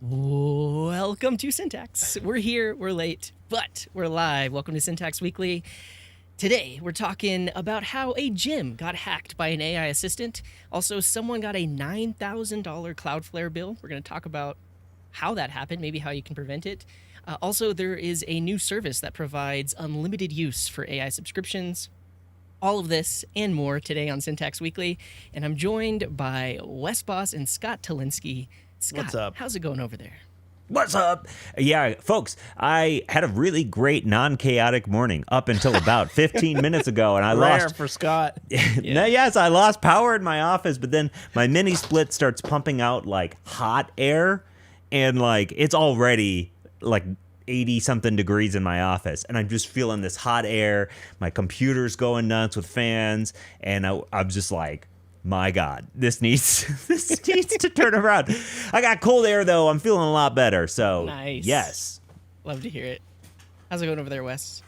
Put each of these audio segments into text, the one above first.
Welcome to Syntax. We're here, we're late, but we're live. Welcome to Syntax Weekly. Today, we're talking about how a gym got hacked by an AI assistant. Also, someone got a $9,000 Cloudflare bill. We're going to talk about how that happened, maybe how you can prevent it. Also, there is a new service that provides unlimited use for AI subscriptions. All of this and more today on Syntax Weekly. And I'm joined by Wes Boss and Scott Talinsky. Scott, what's up? How's it going over there? What's up? Yeah, folks, I had a really great non-chaotic morning up until about 15 minutes ago, and I Rare for Scott. Yes, I lost power in my office, but then my mini split starts pumping out like hot air, and like it's already like 80 something degrees in my office, and I'm just feeling this hot air. My computer's going nuts with fans, and I'm just like, my God, this needs to turn around. I got cold air though. I'm feeling a lot better. So nice. Yes. Love to hear it. How's it going over there, Wes?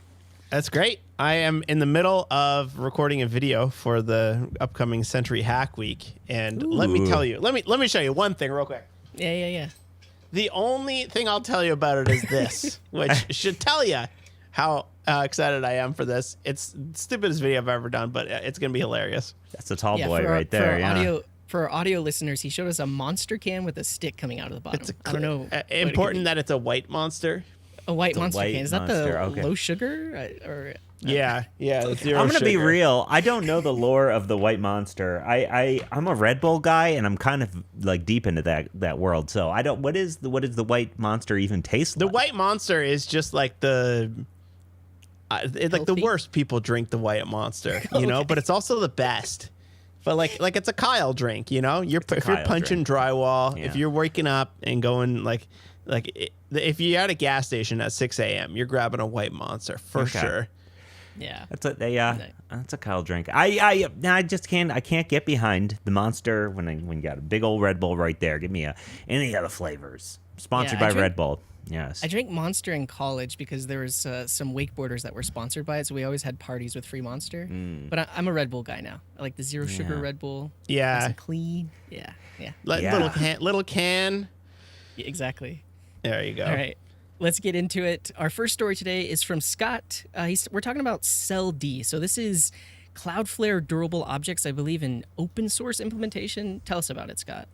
That's great. I am in the middle of recording a video for the upcoming Century Hack Week, and let me tell you. Let me show you one thing real quick. Yeah. The only thing I'll tell you about it is this, which should tell you how excited I am for this. It's the stupidest video I've ever done, but it's going to be hilarious. That's a tall boy right there. For our audio listeners, he showed us a monster can with a stick coming out of the bottom. I don't know. Important that it's a white monster. A white monster white can. Is that monster, the okay. low sugar? Or Yeah. I'm going to be real. I don't know the lore of the white monster. I'm a Red Bull guy, and I'm kind of like deep into that world. So I don't. What is the white monster even taste like? The white monster is just like it's like the worst people drink the white monster, you know, but it's also the best. But like it's a Kyle drink, you know. If you're punching drywall, if you're waking up and going if you're at a gas station at 6 a.m., you're grabbing a white monster for sure. Yeah, that's a Kyle drink. I just can't get behind the monster when you got a big old Red Bull right there. Give me any other flavors. Sponsored by Red Bull. Yes. I drank Monster in college because there was some wakeboarders that were sponsored by it, so we always had parties with free Monster. But I'm a Red Bull guy now. I like the zero sugar Red Bull. Yeah. Nice and clean. Yeah. Little can. Yeah, exactly. There you go. All right. Let's get into it. Our first story today is from Scott. We're talking about CellD. So this is Cloudflare Durable Objects, I believe, an open source implementation. Tell us about it, Scott.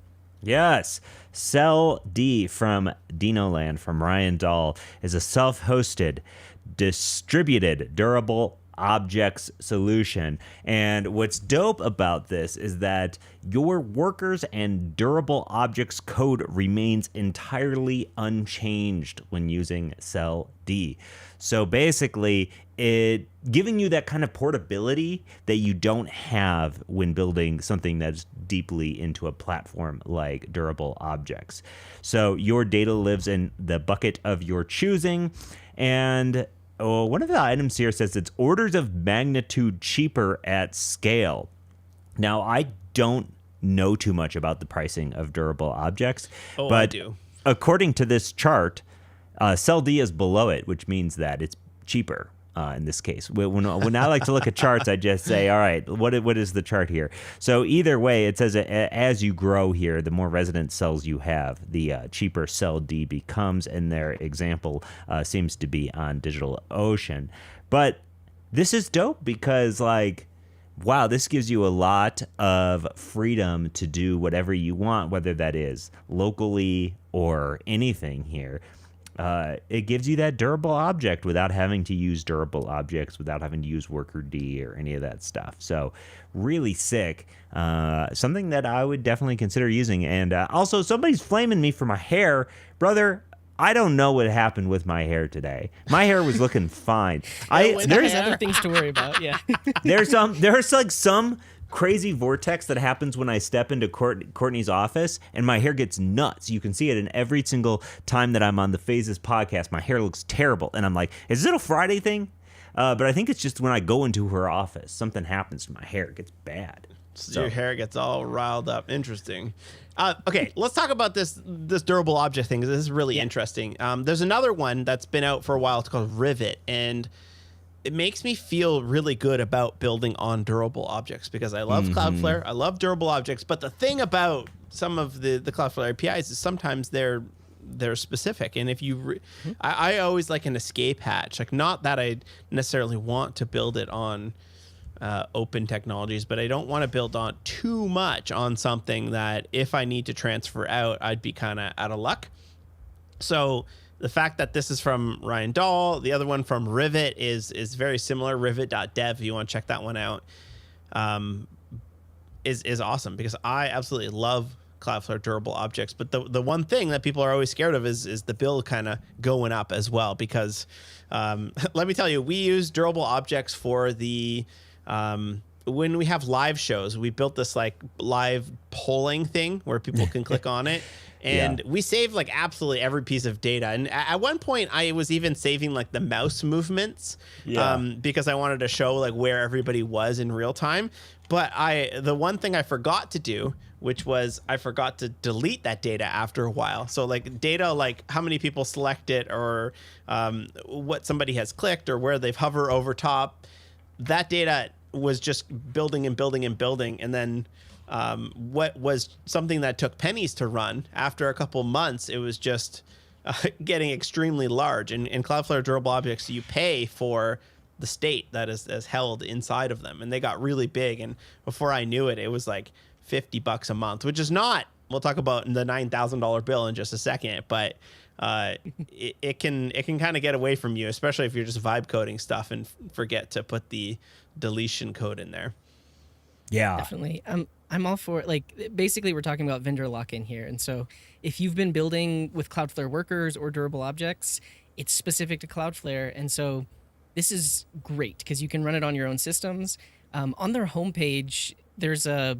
Yes. CellD from Dinoland from Ryan Dahl is a self-hosted, distributed, durable objects solution. And what's dope about this is that your workers and durable objects code remains entirely unchanged when using CellD. So basically, it giving you that kind of portability that you don't have when building something that's deeply into a platform like durable objects. So your data lives in the bucket of your choosing, and one of the items here says it's orders of magnitude cheaper at scale. Now, I don't know too much about the pricing of durable objects, but I do. According to this chart, CellD is below it, which means that it's cheaper. In this case, when I like to look at charts, I just say, all right, what is the chart here? So either way, it says as you grow here, the more resident cells you have, the cheaper CellD becomes, and their example seems to be on DigitalOcean. But this is dope because, like, wow, this gives you a lot of freedom to do whatever you want, whether that is locally or anything here. It gives you that durable object without having to use durable objects, without having to use worker D or any of that stuff. So really sick. Something that I would definitely consider using. And also, somebody's flaming me for my hair. Brother, I don't know what happened with my hair today. My hair was looking fine. There's other things to worry about. Yeah. there's like some crazy vortex that happens when I step into Courtney's office and my hair gets nuts. You can see it in every single time that I'm on the Phases podcast. My hair looks terrible. And I'm like, is it a Friday thing? But I think it's just when I go into her office, something happens to my hair. It gets bad. So your hair gets all riled up. Interesting. Okay, let's talk about this durable object thing. This is really interesting. There's another one that's been out for a while. It's called Rivet. And it makes me feel really good about building on durable objects because I love Cloudflare. I love durable objects. But the thing about some of the Cloudflare APIs is sometimes they're they're specific. And if you, I always like an escape hatch. Like, not that I necessarily want to build it on open technologies, but I don't want to build on too much on something that if I need to transfer out, I'd be kind of out of luck. So the fact that this is from Ryan Dahl, the other one from Rivet is very similar, rivet.dev, if you want to check that one out, is awesome, because I absolutely love Cloudflare durable objects. But the one thing that people are always scared of is the bill kind of going up as well, because let me tell you, we use durable objects for the when we have live shows. We built this like live polling thing where people can click on it. And we save like absolutely every piece of data. And at one point I was even saving like the mouse movements because I wanted to show like where everybody was in real time. But the one thing I forgot to do, which was I forgot to delete that data after a while. So like data, like how many people select it, or what somebody has clicked, or where they've hovered over top, that data was just building and building and building. And then what was something that took pennies to run, after a couple months, it was just getting extremely large. And in Cloudflare durable objects, you pay for the state that is held inside of them. And they got really big. And before I knew it, it was like $50 a month, which is not, we'll talk about the $9,000 bill in just a second, but it can kind of get away from you, especially if you're just vibe coding stuff and forget to put the deletion code in there. Yeah, definitely. I'm all for it. Like, basically we're talking about vendor lock-in here. And so if you've been building with Cloudflare workers or durable objects, it's specific to Cloudflare. And so this is great because you can run it on your own systems. On their homepage, there's a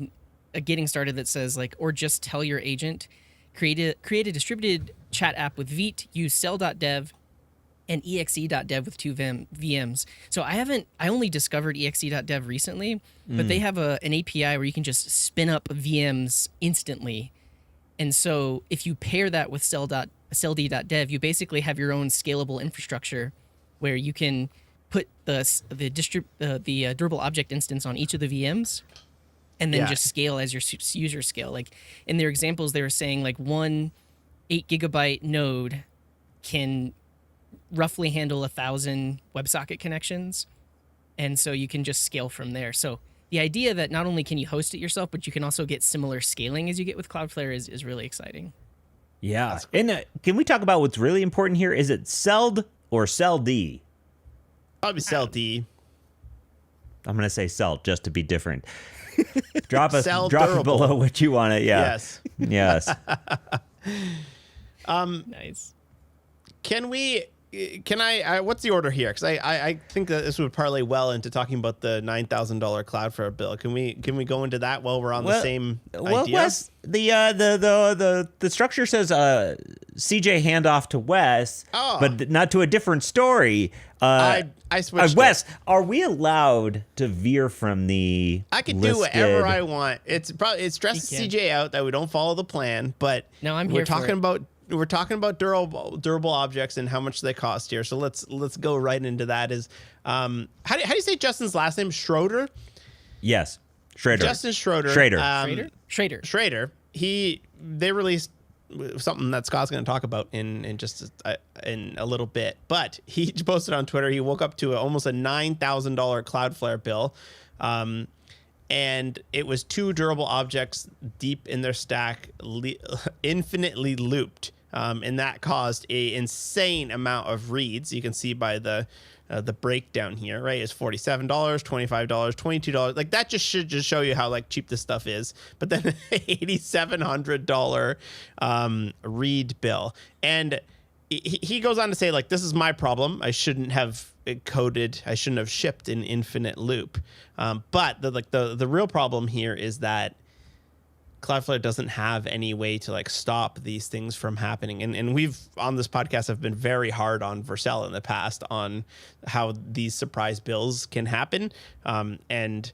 getting started that says like, or just tell your agent, create a distributed chat app with Vite, use cell.dev and exe.dev with 2 VMs. So I only discovered exe.dev recently, but they have an API where you can just spin up VMs instantly. And so if you pair that with cell.d.dev, you basically have your own scalable infrastructure where you can put the durable object instance on each of the VMs and then just scale as your users scale. Like in their examples, they were saying like one 8 gigabyte node can roughly handle 1,000 WebSocket connections. And so you can just scale from there. So the idea that not only can you host it yourself, but you can also get similar scaling as you get with Cloudflare is really exciting. Yeah. And can we talk about what's really important here? Is it celled or cell-D? Probably cell-D. I'm going to say cell just to be different. Drop it durable. below what you want to. Yeah. Yes. Nice. Can I what's the order here? Because I think that this would parlay well into talking about the $9,000 Cloudflare bill. Can we go into that while we're on the same idea? Wes, the structure says CJ handoff to Wes, but not to a different story. I switched. Wes, are we allowed to veer from the? I can do whatever I want. It stresses CJ out that we don't follow the plan, but no, I'm here. We're talking about durable objects and how much they cost here. So let's go right into that. Is how do you say Justin's last name? Schroeder? Yes, Schrader. Justin Schroeder. Schrader. They released something that Scott's going to talk about in just in a little bit. But he posted on Twitter. He woke up to almost a $9,000 Cloudflare bill. And it was 2 durable objects deep in their stack, infinitely looped. And that caused an insane amount of reads. You can see by the breakdown here, right? It's $47, $25, $22. Like that should show you how like cheap this stuff is. But then $8,700 read bill. And he goes on to say like, this is my problem. I shouldn't have shipped an infinite loop. But the real problem here is that Cloudflare doesn't have any way to like stop these things from happening. And we've on this podcast have been very hard on Vercel in the past on how these surprise bills can happen. And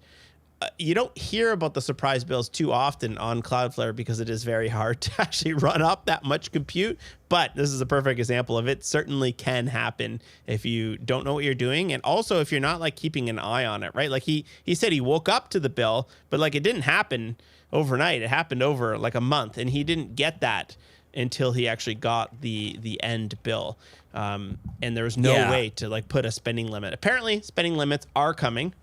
you don't hear about the surprise bills too often on Cloudflare because it is very hard to actually run up that much compute. But this is a perfect example of it. Certainly can happen if you don't know what you're doing. And also if you're not like keeping an eye on it, right? Like he said he woke up to the bill, but like it didn't happen overnight. It happened over like a month and he didn't get that until he actually got the end bill. And there was no way to like put a spending limit. Apparently, spending limits are coming.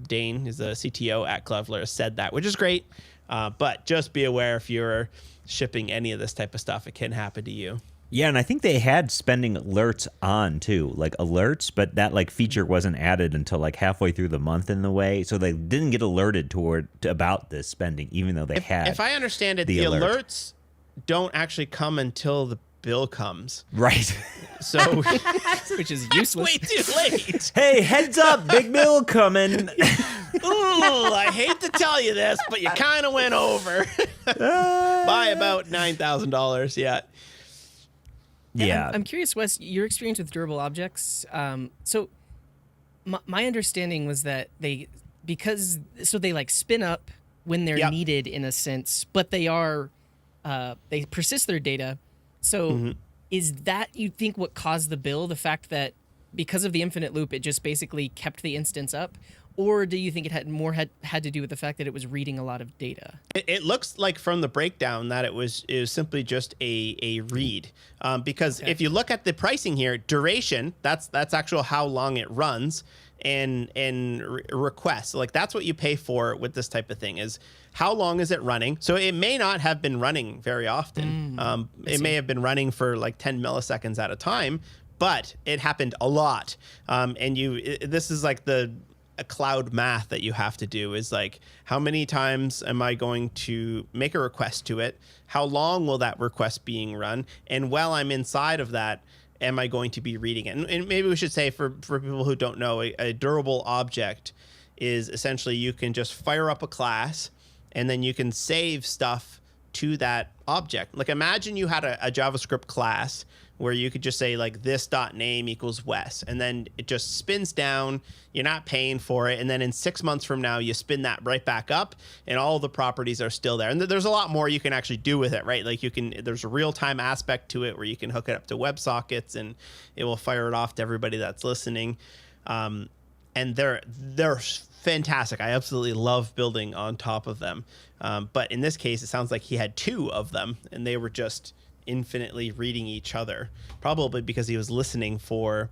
Dane is the CTO at Cloudflare, said that, which is great. But just be aware if you're shipping any of this type of stuff, it can happen to you. Yeah, and I think they had spending alerts on too, like alerts, but that like feature wasn't added until like halfway through the month in the way, so they didn't get alerted about this spending, even though they had. If I understand it, the alerts don't actually come until the bill comes. Right. So, which is useless. Way too late. Hey, heads up, big bill coming. Ooh, I hate to tell you this, but you kind of went over by about $9,000. Yeah. I'm curious, Wes, your experience with durable objects. So my understanding was that they like spin up when they're needed in a sense, but they persist their data. So is that, you think, what caused the bill? The fact that because of the infinite loop, it just basically kept the instance up? Or do you think it had to do with the fact that it was reading a lot of data? It looks like from the breakdown that it was simply just a read. Because if you look at the pricing here, duration, that's actual how long it runs, and requests. Like that's what you pay for with this type of thing, is how long is it running? So it may not have been running very often. It may have been running for like 10 milliseconds at a time, but it happened a lot. This is like a cloud math that you have to do, is like, how many times am I going to make a request to it? How long will that request being run? And while I'm inside of that, am I going to be reading it? And maybe we should say, for people who don't know, a durable object is essentially you can just fire up a class and then you can save stuff to that object. Like imagine you had a JavaScript class where you could just say like this.name equals Wes, and then it just spins down, you're not paying for it, and then in 6 months from now you spin that right back up and all the properties are still there. And there's a lot more you can actually do with it, right? Like there's a real-time aspect to it where you can hook it up to WebSockets and it will fire it off to everybody that's listening. And they're fantastic. I absolutely love building on top of them. But in this case, it sounds like he had 2 of them and they were just infinitely reading each other, probably because he was listening for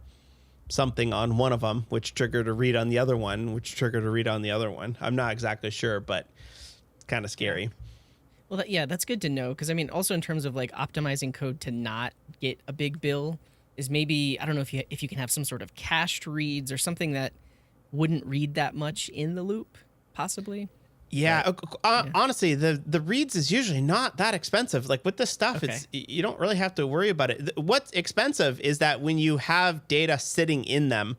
something on one of them, which triggered a read on the other one, which triggered a read on the other one. I'm not exactly sure, but it's kind of scary. Well, that's good to know, because I mean, also in terms of like optimizing code to not get a big bill, is maybe, I don't know if you can have some sort of cached reads or something that wouldn't read that much in the loop, possibly. Yeah, honestly, the reads is usually not that expensive. Like with this stuff, you don't really have to worry about it. What's expensive is that when you have data sitting in them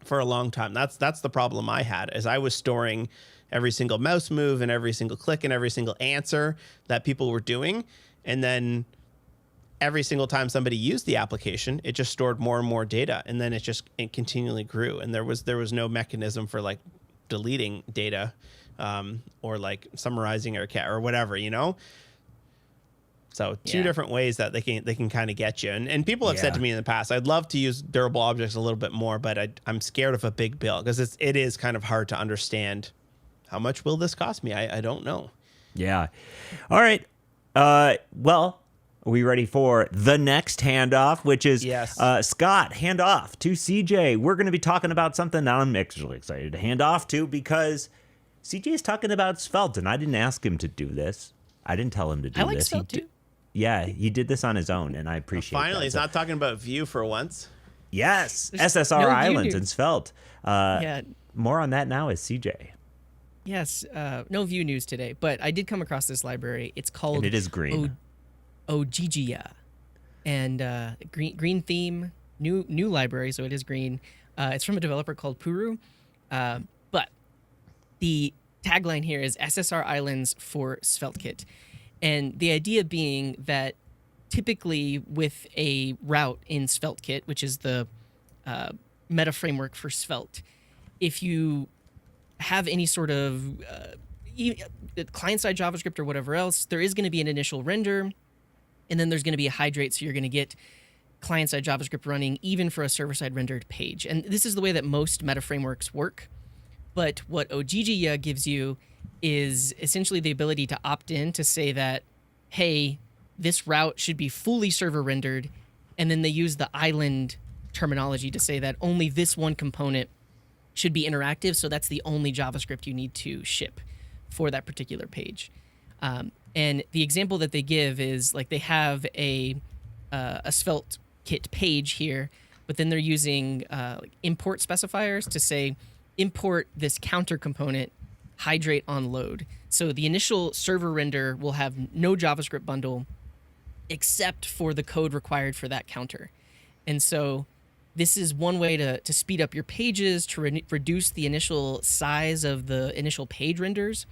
for a long time, that's the problem I had, is I was storing every single mouse move and every single click and every single answer that people were doing. And then every single time somebody used the application, it just stored more and more data. And then it continually grew. And there was no mechanism for like deleting data. Or like summarizing or whatever, So 2 different ways that they can kind of get you. And people have said to me in the past, I'd love to use durable objects a little bit more, but I'm scared of a big bill because it is kind of hard to understand how much will this cost me. I don't know. Yeah. All right. Well, are we ready for the next handoff, which is Scott, hand off to CJ. We're going to be talking about something that I'm actually excited to hand off to, because CJ is talking about Svelte, and I didn't ask him to do this. I didn't tell him to do this. I like Svelte too. Yeah, he did this on his own, and I appreciate it. Finally, he's not talking about Vue for once. Yes, SSR Islands and Svelte. More on that now is CJ. Yes, no Vue news today, but I did come across this library. It's called... And it is green. Ogygia. And green theme, new library, so it is green. It's from a developer called Puru. But the tagline here is SSR Islands for SvelteKit. And the idea being that typically with a route in SvelteKit, which is the meta framework for Svelte, if you have any sort of client-side JavaScript or whatever else, there is going to be an initial render, and then there's going to be a hydrate, so you're going to get client-side JavaScript running even for a server-side rendered page. And this is the way that most meta frameworks work. But what ogygia gives you is essentially the ability to opt in to say that, hey, this route should be fully server rendered, and then they use the island terminology to say that only this one component should be interactive, so that's the only JavaScript you need to ship for that particular page. And the example that they give is like they have a SvelteKit page here, but then they're using like import specifiers to say import this counter component, hydrate on load. So the initial server render will have no JavaScript bundle except for the code required for that counter. And so this is one way to speed up your pages, to reduce the initial size of the initial page renders.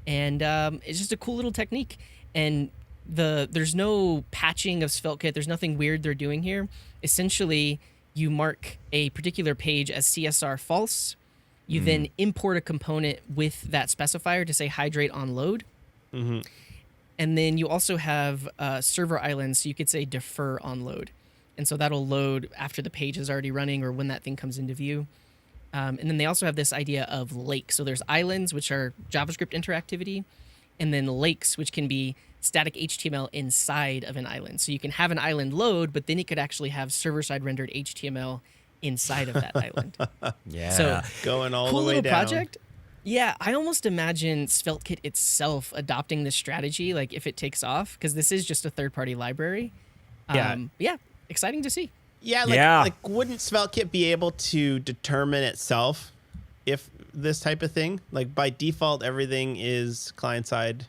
And it's just a cool little technique. And there's no patching of SvelteKit. There's nothing weird they're doing here. Essentially, you mark a particular page as CSR false. You then import a component with that specifier to say hydrate on load. Mm-hmm. And then you also have server islands, so you could say defer on load. And so that'll load after the page is already running or when that thing comes into view. And then they also have this idea of lakes. So there's islands, which are JavaScript interactivity, and then lakes, which can be static HTML inside of an island. So you can have an island load, but then it could actually have server-side rendered HTML inside of that island. Yeah. So going all cool the way little down. project. Yeah, I almost imagine SvelteKit itself adopting this strategy, like if it takes off, because this is just a third-party library. Yeah, exciting to see. Yeah, like wouldn't SvelteKit be able to determine itself if this type of thing, like by default, everything is client-side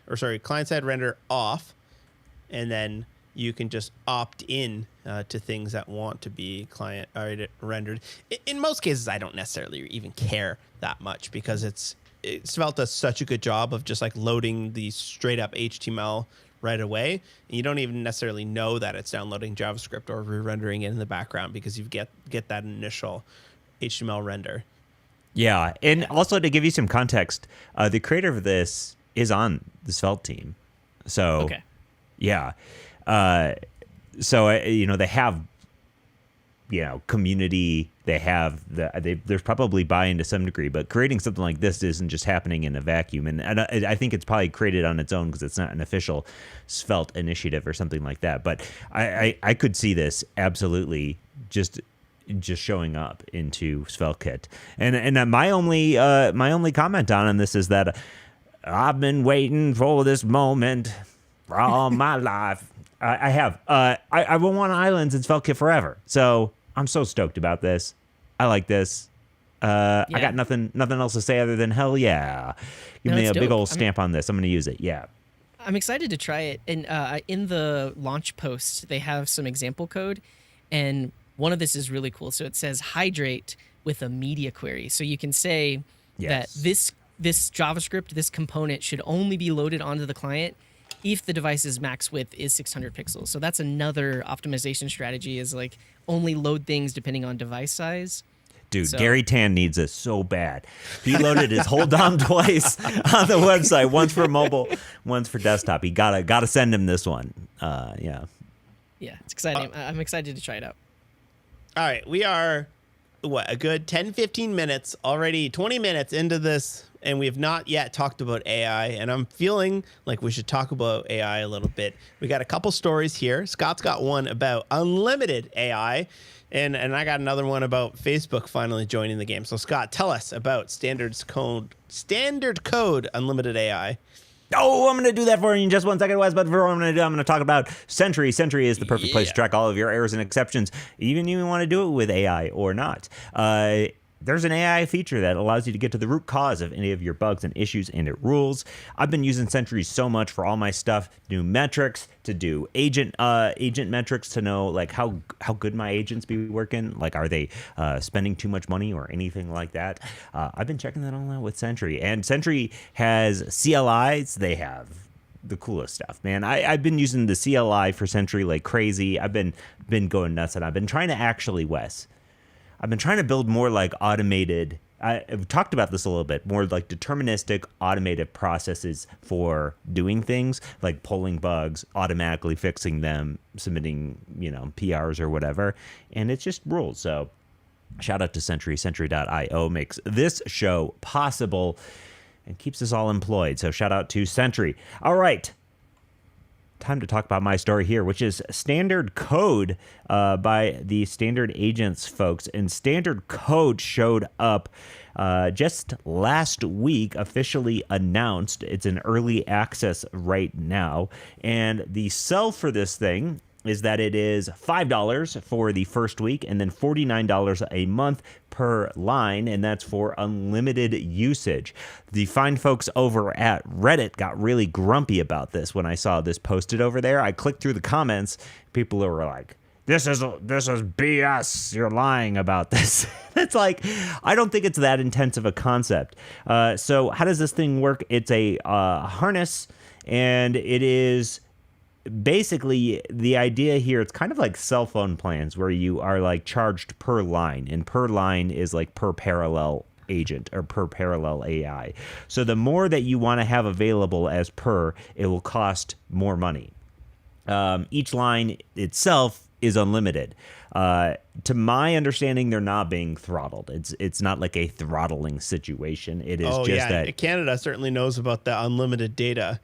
render off, and then you can just opt in to things that want to be client rendered. In most cases, I don't necessarily even care that much because Svelte does such a good job of just like loading the straight up HTML right away. And you don't even necessarily know that it's downloading JavaScript or re-rendering it in the background because you get that initial HTML render. Yeah, and also to give you some context, the creator of this is on the Svelte team. So, Okay. Yeah. They have, community. They have there's probably buy-in to some degree, but creating something like this isn't just happening in a vacuum. And I think it's probably created on its own because it's not an official Svelte initiative or something like that. But I could see this absolutely just showing up into SvelteKit. And my only comment on this is that I've been waiting for this moment for all my life. I have. I will want islands in SvelteKit forever. So I'm so stoked about this. I like this. I got nothing else to say other than hell yeah. Give me a big old stamp on this. I'm going to use it. Yeah. I'm excited to try it. And in the launch post, they have some example code. And one of this is really cool. So it says hydrate with a media query. So you can say that this JavaScript, this component should only be loaded onto the client if the device's max width is 600 pixels. So that's another optimization strategy, is like only load things depending on device size. Dude, Gary Tan needs this so bad. He loaded his whole DOM twice on the website, once for mobile, once for desktop. He gotta send him this one. Yeah, it's exciting. I'm excited to try it out. All right, we are, a good 10, 15 minutes, already 20 minutes into this, and we have not yet talked about AI, and I'm feeling like we should talk about AI a little bit. We got a couple stories here. Scott's got one about unlimited AI, and I got another one about Facebook finally joining the game. So, Scott, tell us about standard code unlimited AI. Oh, I'm going to do that for you in just 1 second, Wes. But before I'm going to talk about Sentry. Sentry is the perfect place to track all of your errors and exceptions, even if you want to do it with AI or not. There's an AI feature that allows you to get to the root cause of any of your bugs and issues, and it rules. I've been using Sentry so much for all my stuff, to do metrics, to do agent metrics, to know like how good my agents be working, like are they spending too much money or anything like that. I've been checking that all out with Sentry, and Sentry has CLIs. They have the coolest stuff, man. I've been using the CLI for Sentry like crazy. I've been going nuts, and I've been trying to actually, Wes, I've been trying to build more like automated, I've talked about this a little bit, more like deterministic automated processes for doing things, like pulling bugs, automatically fixing them, submitting, PRs or whatever. And it's just rules. So shout out to Sentry. Sentry.io makes this show possible and keeps us all employed. So shout out to Sentry. All right. time to talk about my story here, which is standard code by the standard agents folks. And standard code showed up just last week, officially announced. It's in early access right now. And the sell for this thing is that it is $5 for the first week and then $49 a month per line, and that's for unlimited usage. The fine folks over at Reddit got really grumpy about this when I saw this posted over there. I clicked through the comments. People were like, this is BS. You're lying about this. It's like, I don't think it's that intense of a concept. So how does this thing work? It's a harness, and it is basically the idea here. It's kind of like cell phone plans where you are like charged per line, and per line is like per parallel agent or per parallel AI. So the more that you want to have available as per, it will cost more money. Each line itself is unlimited. To my understanding, they're not being throttled. It's not like a throttling situation. It is that Canada certainly knows about the unlimited data.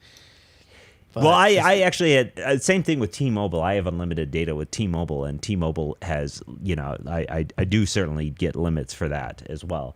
But well, I actually had same thing with T-Mobile. I have unlimited data with T-Mobile, and T-Mobile has, I do certainly get limits for that as well.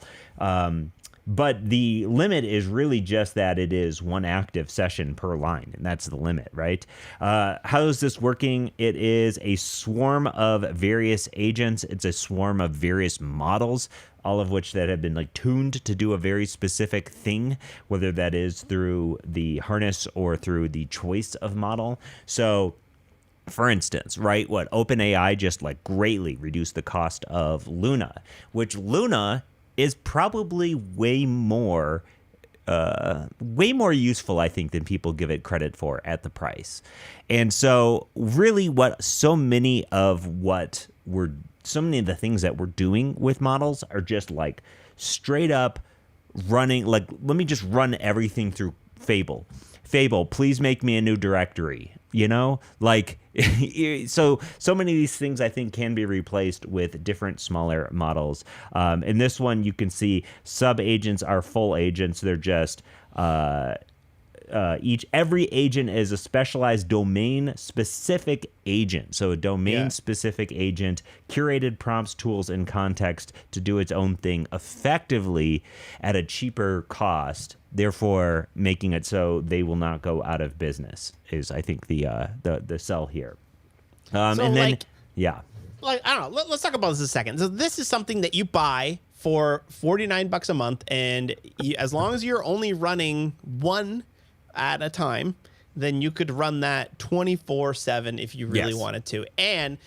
But the limit is really just that it is one active session per line, and that's the limit, right? How is this working? It is a swarm of various agents. It's a swarm of various models, all of which that have been like tuned to do a very specific thing, whether that is through the harness or through the choice of model. So for instance, right, what OpenAI just like greatly reduced the cost of Luna, which Luna is probably way more useful, I think, than people give it credit for at the price. And so really what so many of the things that we're doing with models are just like straight up running, like, let me just run everything through Fable. Fable, please make me a new directory. Like, so many of these things I think can be replaced with different smaller models. In this one, you can see sub agents are full agents. They're just every agent is a specialized domain specific agent. So a domain specific agent, curated prompts, tools, and context to do its own thing effectively at a cheaper cost, therefore making it so they will not go out of business is, I think, the sell here. Like, I don't know. Let's talk about this a second. So this is something that you buy for $49 a month, and as long as you're only running one at a time, then you could run that 24/7 if you really wanted to. And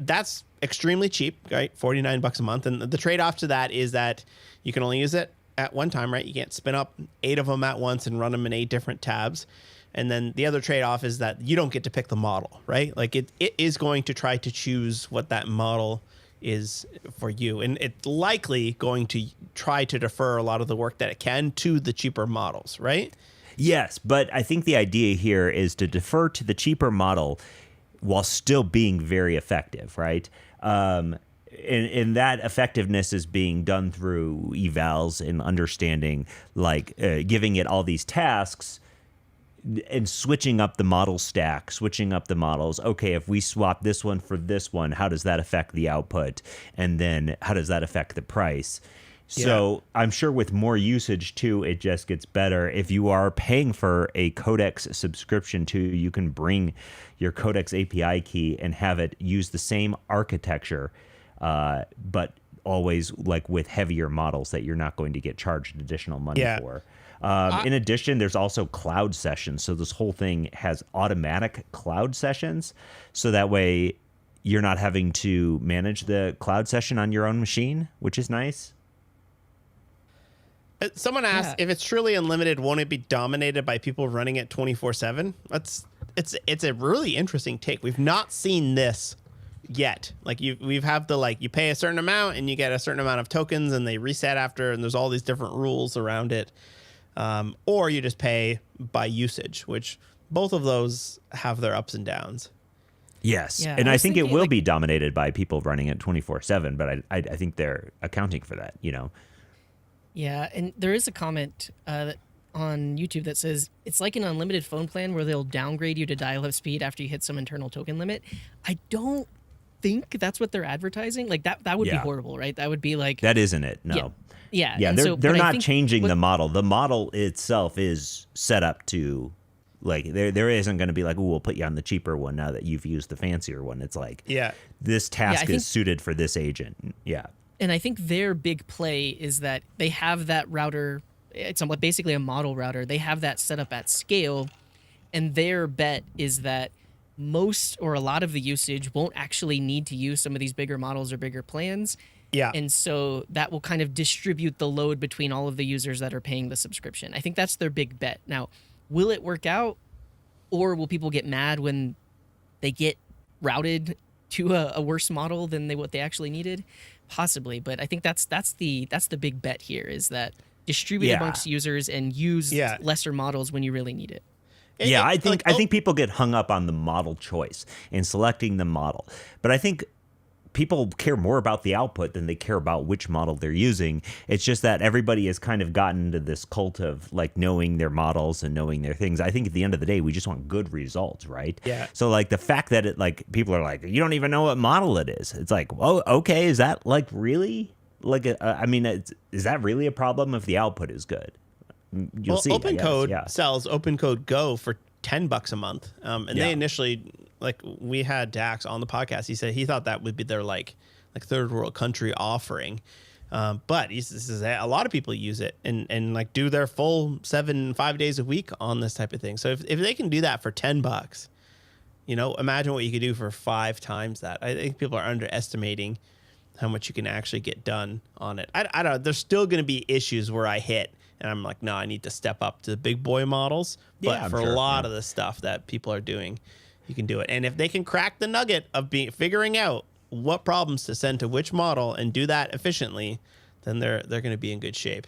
that's extremely cheap, right? $49 a month. And the trade-off to that is that you can only use it at one time, right? You can't spin up 8 of them at once and run them in 8 different tabs. And then the other trade-off is that you don't get to pick the model, right? Like it is going to try to choose what that model is for you. And it's likely going to try to defer a lot of the work that it can to the cheaper models, right? Yes, but I think the idea here is to defer to the cheaper model while still being very effective, right? And that effectiveness is being done through evals and understanding, like giving it all these tasks and switching up the model stack, switching up the models. Okay, if we swap this one for this one, how does that affect the output? And then how does that affect the price? So I'm sure with more usage too, it just gets better. If you are paying for a Codex subscription too, you can bring your Codex API key and have it use the same architecture, but always like with heavier models that you're not going to get charged additional money for. In addition, there's also cloud sessions. So this whole thing has automatic cloud sessions. So that way you're not having to manage the cloud session on your own machine, which is nice. Someone asked if it's truly unlimited, won't it be dominated by people running it 24/7? It's a really interesting take. We've not seen this yet. Like we've have the, like, you pay a certain amount and you get a certain amount of tokens and they reset after, and there's all these different rules around it. Or you just pay by usage, which both of those have their ups and downs. Yes, and I think it will be dominated by people running it 24/7, but I think they're accounting for that, Yeah, and there is a comment on YouTube that says it's like an unlimited phone plan where they'll downgrade you to dial-up speed after you hit some internal token limit. I don't think that's what they're advertising. Like that would be horrible, right? That would be like that isn't it? No. Yeah. They're not changing the model. The model itself is set up to, like, there isn't going to be like, oh, we'll put you on the cheaper one now that you've used the fancier one. It's like, this task is suited for this agent. Yeah. And I think their big play is that they have that router. It's basically a model router. They have that set up at scale, and their bet is that most or a lot of the usage won't actually need to use some of these bigger models or bigger plans. Yeah. And so that will kind of distribute the load between all of the users that are paying the subscription. I think that's their big bet. Now, will it work out, or will people get mad when they get routed to a worse model than what they actually needed? Possibly, but I think that's the big bet here, is that distribute amongst users and use lesser models when you really need it. I think people get hung up on the model choice and selecting the model. But I think people care more about the output than they care about which model they're using. It's just that everybody has kind of gotten into this cult of like knowing their models and knowing their things. I think at the end of the day, we just want good results, right? Yeah. So like the fact that it, like, people are like, you don't even know what model it is. It's like, well, okay, is that like really like is that really a problem if the output is good? You'll see. OpenCode sells OpenCode Go for $10 a month, and they initially, like, we had Dax on the podcast. He said he thought that would be their like third world country offering, but he says a lot of people use it and like do their full 5 days a week on this type of thing. So if they can do that for $10, imagine what you could do for 5 times that. I think people are underestimating how much you can actually get done on it. I don't know. There's still going to be issues where I hit and I'm like, no, I need to step up to the big boy models. But a lot of the stuff that people are doing, you can do it. And if they can crack the nugget of figuring out what problems to send to which model and do that efficiently, then they're going to be in good shape.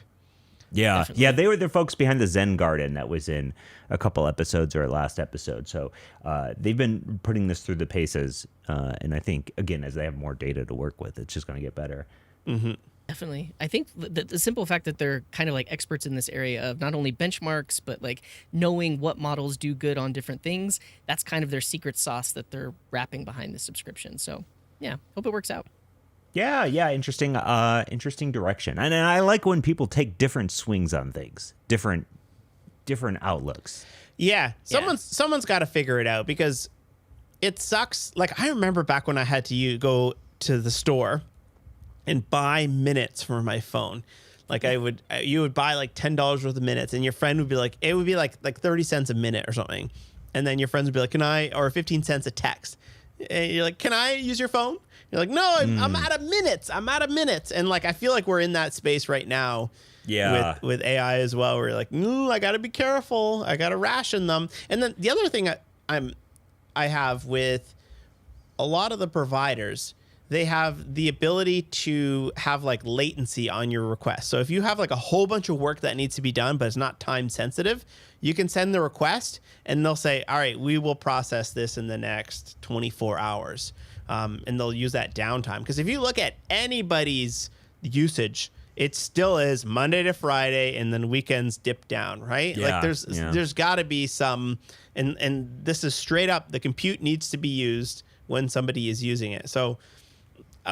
Yeah. Definitely. Yeah, they were the folks behind the Zen Garden that was in a couple episodes or last episode. So they've been putting this through the paces. And I think, again, as they have more data to work with, it's just going to get better. Mm-hmm. Definitely. I think the simple fact that they're kind of like experts in this area of not only benchmarks, but like knowing what models do good on different things, that's kind of their secret sauce that they're wrapping behind the subscription. So, yeah, hope it works out. Yeah, interesting direction. And I like when people take different swings on things, different outlooks. Yeah, someone's got to figure it out, because it sucks. Like, I remember back when I had to go to the store and buy minutes for my phone. Like, you would buy like $10 worth of minutes, and your friend would be like, it would be like 30 cents a minute or something. And then your friends would be like, or 15 cents a text. And you're like, can I use your phone? You're like, no, I'm out of minutes. And like, I feel like we're in that space right now. Yeah. With AI as well, where you're like, I got to be careful. I got to ration them. And then the other thing I have with a lot of the providers, they have the ability to have like latency on your request. So if you have like a whole bunch of work that needs to be done, but it's not time sensitive, you can send the request and they'll say, all right, we will process this in the next 24 hours. And they'll use that downtime. Because if you look at anybody's usage, it still is Monday to Friday, and then weekends dip down, right? Yeah, like there's got to be some, and this is straight up, the compute needs to be used when somebody is using it. So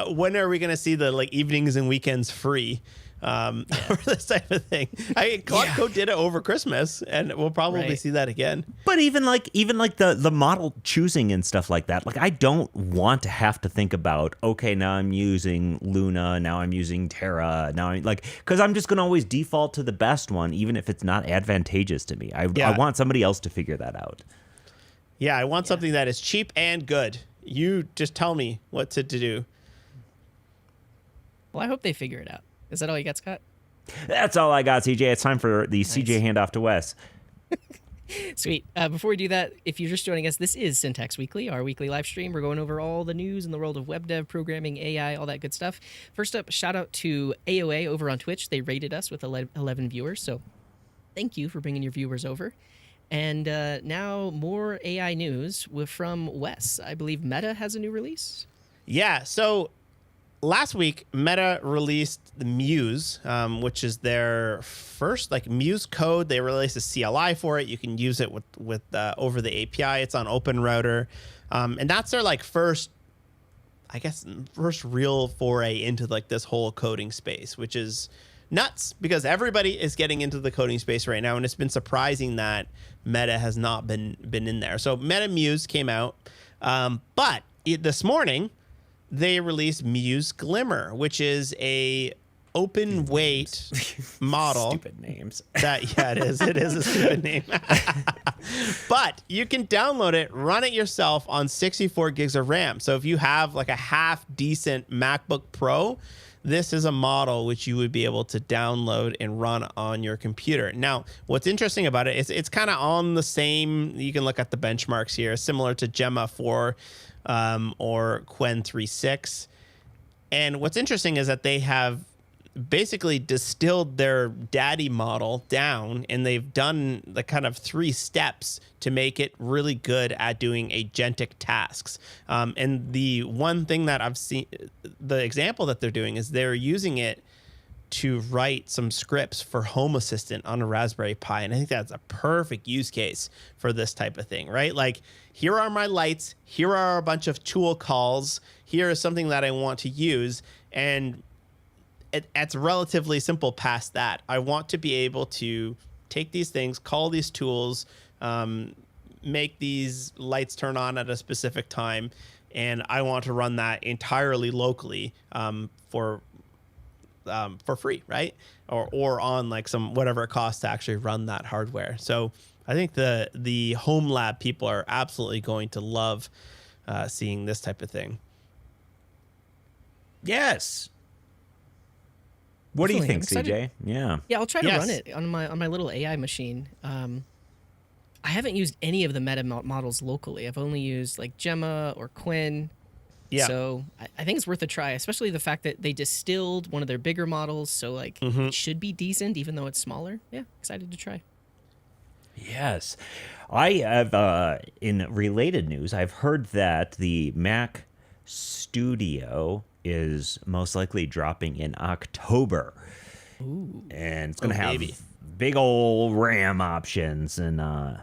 when are we going to see the like evenings and weekends free for this type of thing? Cloudcode did it over Christmas, and we'll probably see that again. But even like the model choosing and stuff like that, like I don't want to have to think about, okay, now I'm using Luna, now I'm using Terra, now I'm like, because I'm just going to always default to the best one, even if it's not advantageous to me. I want somebody else to figure that out. Yeah, I want something that is cheap and good. You just tell me what to do. Well, I hope they figure it out. Is that all you got, Scott? That's all I got, CJ. It's time for the CJ handoff to Wes. Sweet. Before we do that, if you're just joining us, this is Syntax Weekly, our weekly live stream. We're going over all the news in the world of web dev, programming, AI, all that good stuff. First up, shout out to AOA over on Twitch. They rated us with 11 viewers, so thank you for bringing your viewers over. And now more AI news from Wes. I believe Meta has a new release. Yeah, so last week, Meta released the Muse, which is their first Muse code. They released a CLI for it. You can use it with over the API. It's on OpenRouter, and that's their first real foray into this whole coding space, which is nuts because everybody is getting into the coding space right now, and it's been surprising that Meta has not been in there. So Meta Muse came out, but this morning they released Muse Glimmer, which is a open weight model. Stupid names. It is a stupid name. But you can download it, run it yourself on 64 gigs of RAM. So if you have a half decent MacBook Pro, this is a model which you would be able to download and run on your computer. Now, what's interesting about it is it's kind of on the same, you can look at the benchmarks here, similar to Gemma 4 or Qwen 3.6. And what's interesting is that they have basically distilled their daddy model down, and they've done the kind of 3 steps to make it really good at doing agentic tasks. And the one thing that I've seen, the example that they're doing is they're using it to write some scripts for Home Assistant on a Raspberry Pi. And I think that's a perfect use case for this type of thing, right? Here are my lights. Here are a bunch of tool calls. Here is something that I want to use. And it's relatively simple past that. I want to be able to take these things, call these tools, make these lights turn on at a specific time, and I want to run that entirely locally for free, right? Or on some whatever it costs to actually run that hardware. So I think the home lab people are absolutely going to love seeing this type of thing. Yes. What do you think, CJ? Yeah. Yeah, I'll try to run it on my little AI machine. I haven't used any of the Meta models locally. I've only used Gemma or Qwen. Yeah. So I think it's worth a try, especially the fact that they distilled one of their bigger models. So it should be decent, even though it's smaller. Yeah, excited to try. Yes. I have, in related news, I've heard that the Mac Studio is most likely dropping in October. Ooh. And it's going to have big old RAM options. And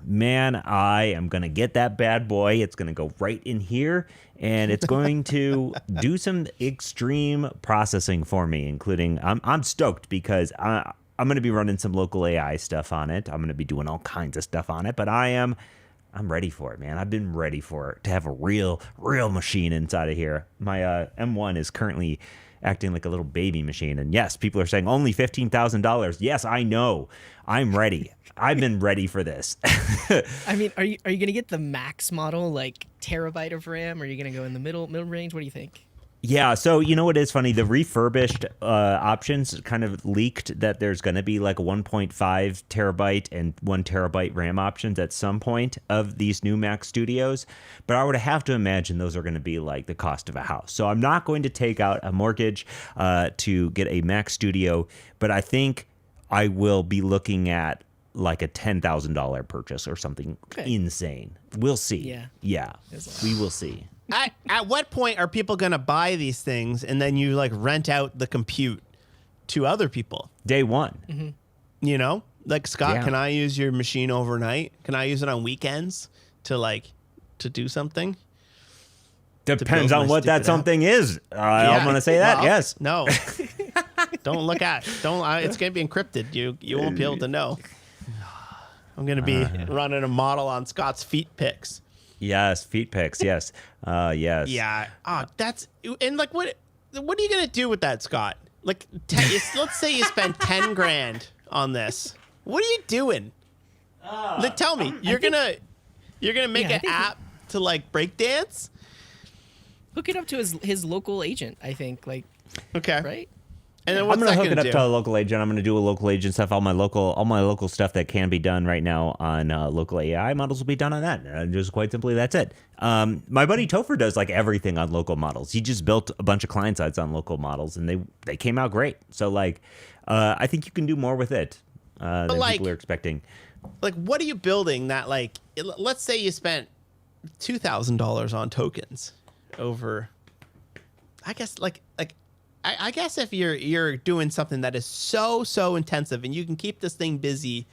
man, I am going to get that bad boy. It's going to go right in here. And it's going to do some extreme processing for me, including I'm stoked because I'm going to be running some local AI stuff on it. I'm going to be doing all kinds of stuff on it. But I'm ready for it, man. I've been ready for it to have a real machine inside of here. My M1 is currently acting like a little baby machine. And yes, people are saying only $15,000. Yes, I know. I'm ready. I've been ready for this. I mean, are you going to get the max model, terabyte of RAM? Or are you going to go in the middle range? What do you think? Yeah, so you know what is funny? The refurbished options kind of leaked that there's going to be a 1.5 terabyte and 1 terabyte RAM options at some point of these new Mac Studios. But I would have to imagine those are going to be the cost of a house. So I'm not going to take out a mortgage to get a Mac Studio, but I think I will be looking at a $10,000 purchase or something insane. We'll see. Yeah, we will see. At what point are people going to buy these things and then you rent out the compute to other people? Day one. Mm-hmm. You know, Scott, can I use your machine overnight? Can I use it on weekends to do something? Depends on what that something is. I'm going to say that. Yes. No. Don't look at. It's going to be encrypted. You won't be able to know. I'm going to be running a model on Scott's feet pics. Yes, feet pics. Yes, yes. Yeah. That's and what are you gonna do with that, Scott? Let's say you spend 10 grand on this. What are you doing? Tell me. You're gonna make an app to breakdance? Hook it up to his local agent. I think okay, right. And then I'm gonna hook it up to a local agent. I'm gonna do a local agent stuff. All my local stuff that can be done right now on local AI models will be done on that. Just quite simply, that's it. My buddy Topher does everything on local models. He just built a bunch of client sides on local models, and they came out great. So I think you can do more with it than people are expecting. What are you building that let's say you spent $2,000 on tokens over, I guess I guess if you're doing something that is so intensive and you can keep this thing busy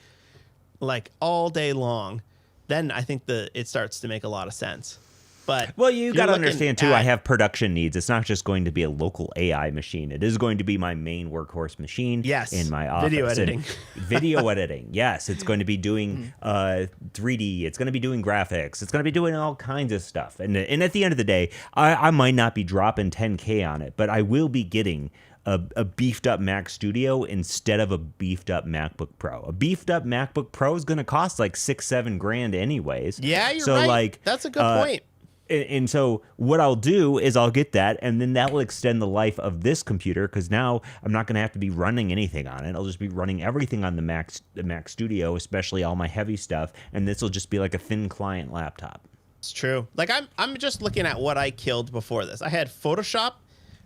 like all day long, then I think it starts to make a lot of sense. But well, you got to understand too, I have production needs. It's not just going to be a local AI machine. It is going to be my main workhorse machine in my office. Video editing. Video editing. Yes, it's going to be doing 3D. It's going to be doing graphics. It's going to be doing all kinds of stuff. And at the end of the day, I might not be dropping 10K on it, but I will be getting a beefed up Mac Studio instead of a beefed up MacBook Pro. A beefed up MacBook Pro is going to cost like $6-7 anyways. Yeah, you're right. Like, that's a good point. And so what I'll do is I'll get that, and then that will extend the life of this computer, because now I'm not going to have to be running anything on it. I'll just be running everything on the Mac Studio, especially all my heavy stuff, and this will just be like a thin client laptop. It's true. Like I'm just looking at what I killed before this. I had Photoshop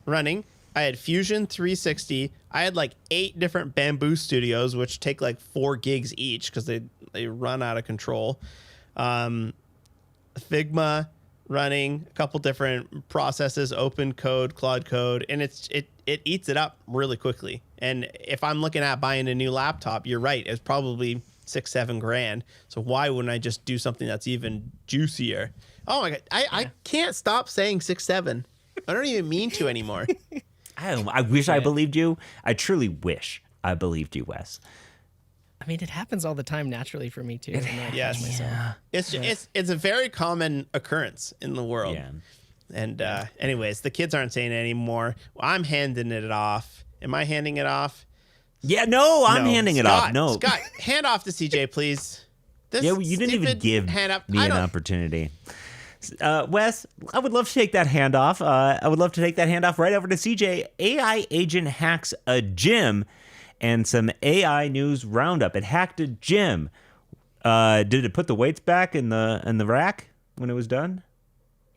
running. I had Fusion 360. I had like 8 different Bamboo Studios, which take like 4 gigs each because they run out of control. Figma running, a couple different processes, open code, Claude code, and it eats it up really quickly. And if I'm looking at buying a new laptop, you're right, it's probably $6-7. So why wouldn't I just do something that's even juicier? Oh my God, I can't stop saying 6-7. I don't even mean to anymore. I wish I believed you. I truly wish I believed you, Wes. I mean, it happens all the time naturally for me too. Yes, it's a very common occurrence in the world. Yeah. And anyways, the kids aren't saying it anymore. Well, I'm handing it off. Am I handing it off? Yeah, no, I'm handing it off. No, Scott, hand off to CJ, please. You didn't even give me an opportunity. Wes, I would love to take that handoff. I would love to take that handoff right over to CJ. AI agent hacks a gym. And some AI news roundup. It hacked a gym. Did it put the weights back in the rack when it was done?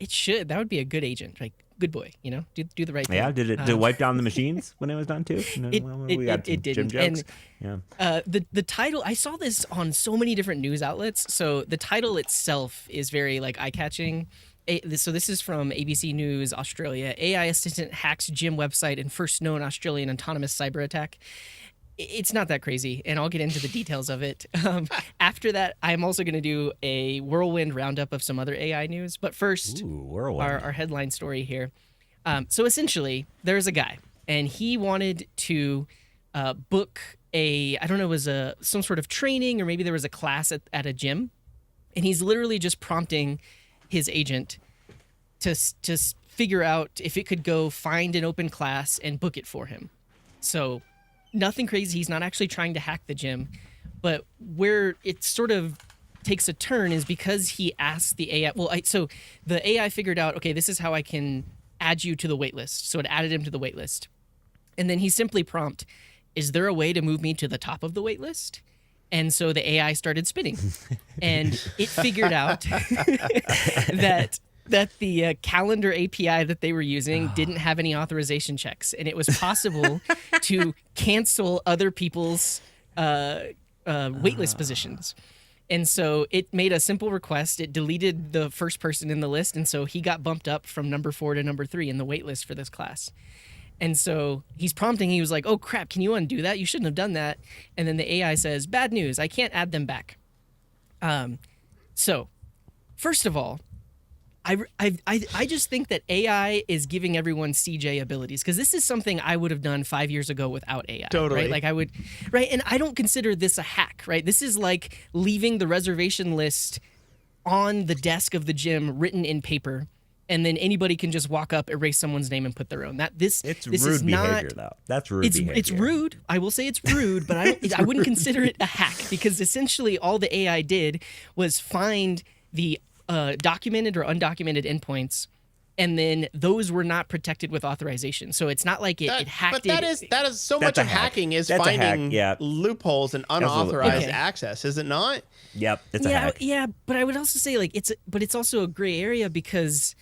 It should. That would be a good agent, like good boy. Do the right thing. Yeah. Did it wipe down the machines when it was done too? It didn't. Gym jokes. The title, I saw this on so many different news outlets. So the title itself is very like eye catching. So this is from ABC News Australia. AI assistant hacks gym website in first known Australian autonomous cyber attack. It's not that crazy, and I'll get into the details of it. After that, I'm also going to do a whirlwind roundup of some other AI news. But first, our headline story here. So essentially, there's a guy, and he wanted to book I don't know, it was some sort of training, or maybe there was a class at a gym. And he's literally just prompting his agent to figure out if it could go find an open class and book it for him. So nothing crazy. He's not actually trying to hack the gym, but where it sort of takes a turn is because he asked the AI. So the AI figured out, okay, this is how I can add you to the wait list. So it added him to the wait list. And then he simply prompt, is there a way to move me to the top of the wait list? And so the AI started spinning, and it figured out that the calendar API that they were using didn't have any authorization checks, and it was possible to cancel other people's waitlist positions. And so it made a simple request. It deleted the first person in the list, and so he got bumped up from number 4 to number 3 in the waitlist for this class. And so he's prompting. He was like, "Oh crap! Can you undo that? You shouldn't have done that." And then the AI says, "Bad news. I can't add them back." So, first of all, I just think that AI is giving everyone CJ abilities, because this is something I would have done 5 years ago without AI. Totally. Right? Like I would, right? And I don't consider this a hack, right? This is like leaving the reservation list on the desk of the gym written in paper, and then anybody can just walk up, erase someone's name, and put their own. This rude is behavior, though. That's rude behavior. It's rude. I will say it's rude, but I wouldn't consider it a hack, because essentially all the AI did was find the documented or undocumented endpoints, and then those were not protected with authorization. So it's not like it hacked it. But that is so much of hacking is finding loopholes and unauthorized access, is it not? Yep, it's a hack. Yeah, but I would also say like it's also a gray area, because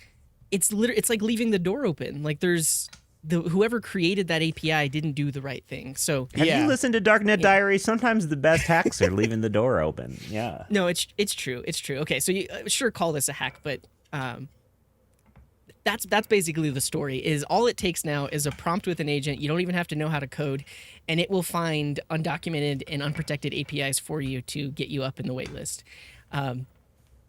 it's like leaving the door open. Like there's whoever created that API didn't do the right thing. So have you listened to Darknet Diary? Sometimes the best hacks are leaving the door open. Yeah. No, it's true. It's true. Okay, so you sure call this a hack, but that's basically the story. Is all it takes now is a prompt with an agent. You don't even have to know how to code, and it will find undocumented and unprotected APIs for you to get you up in the waitlist.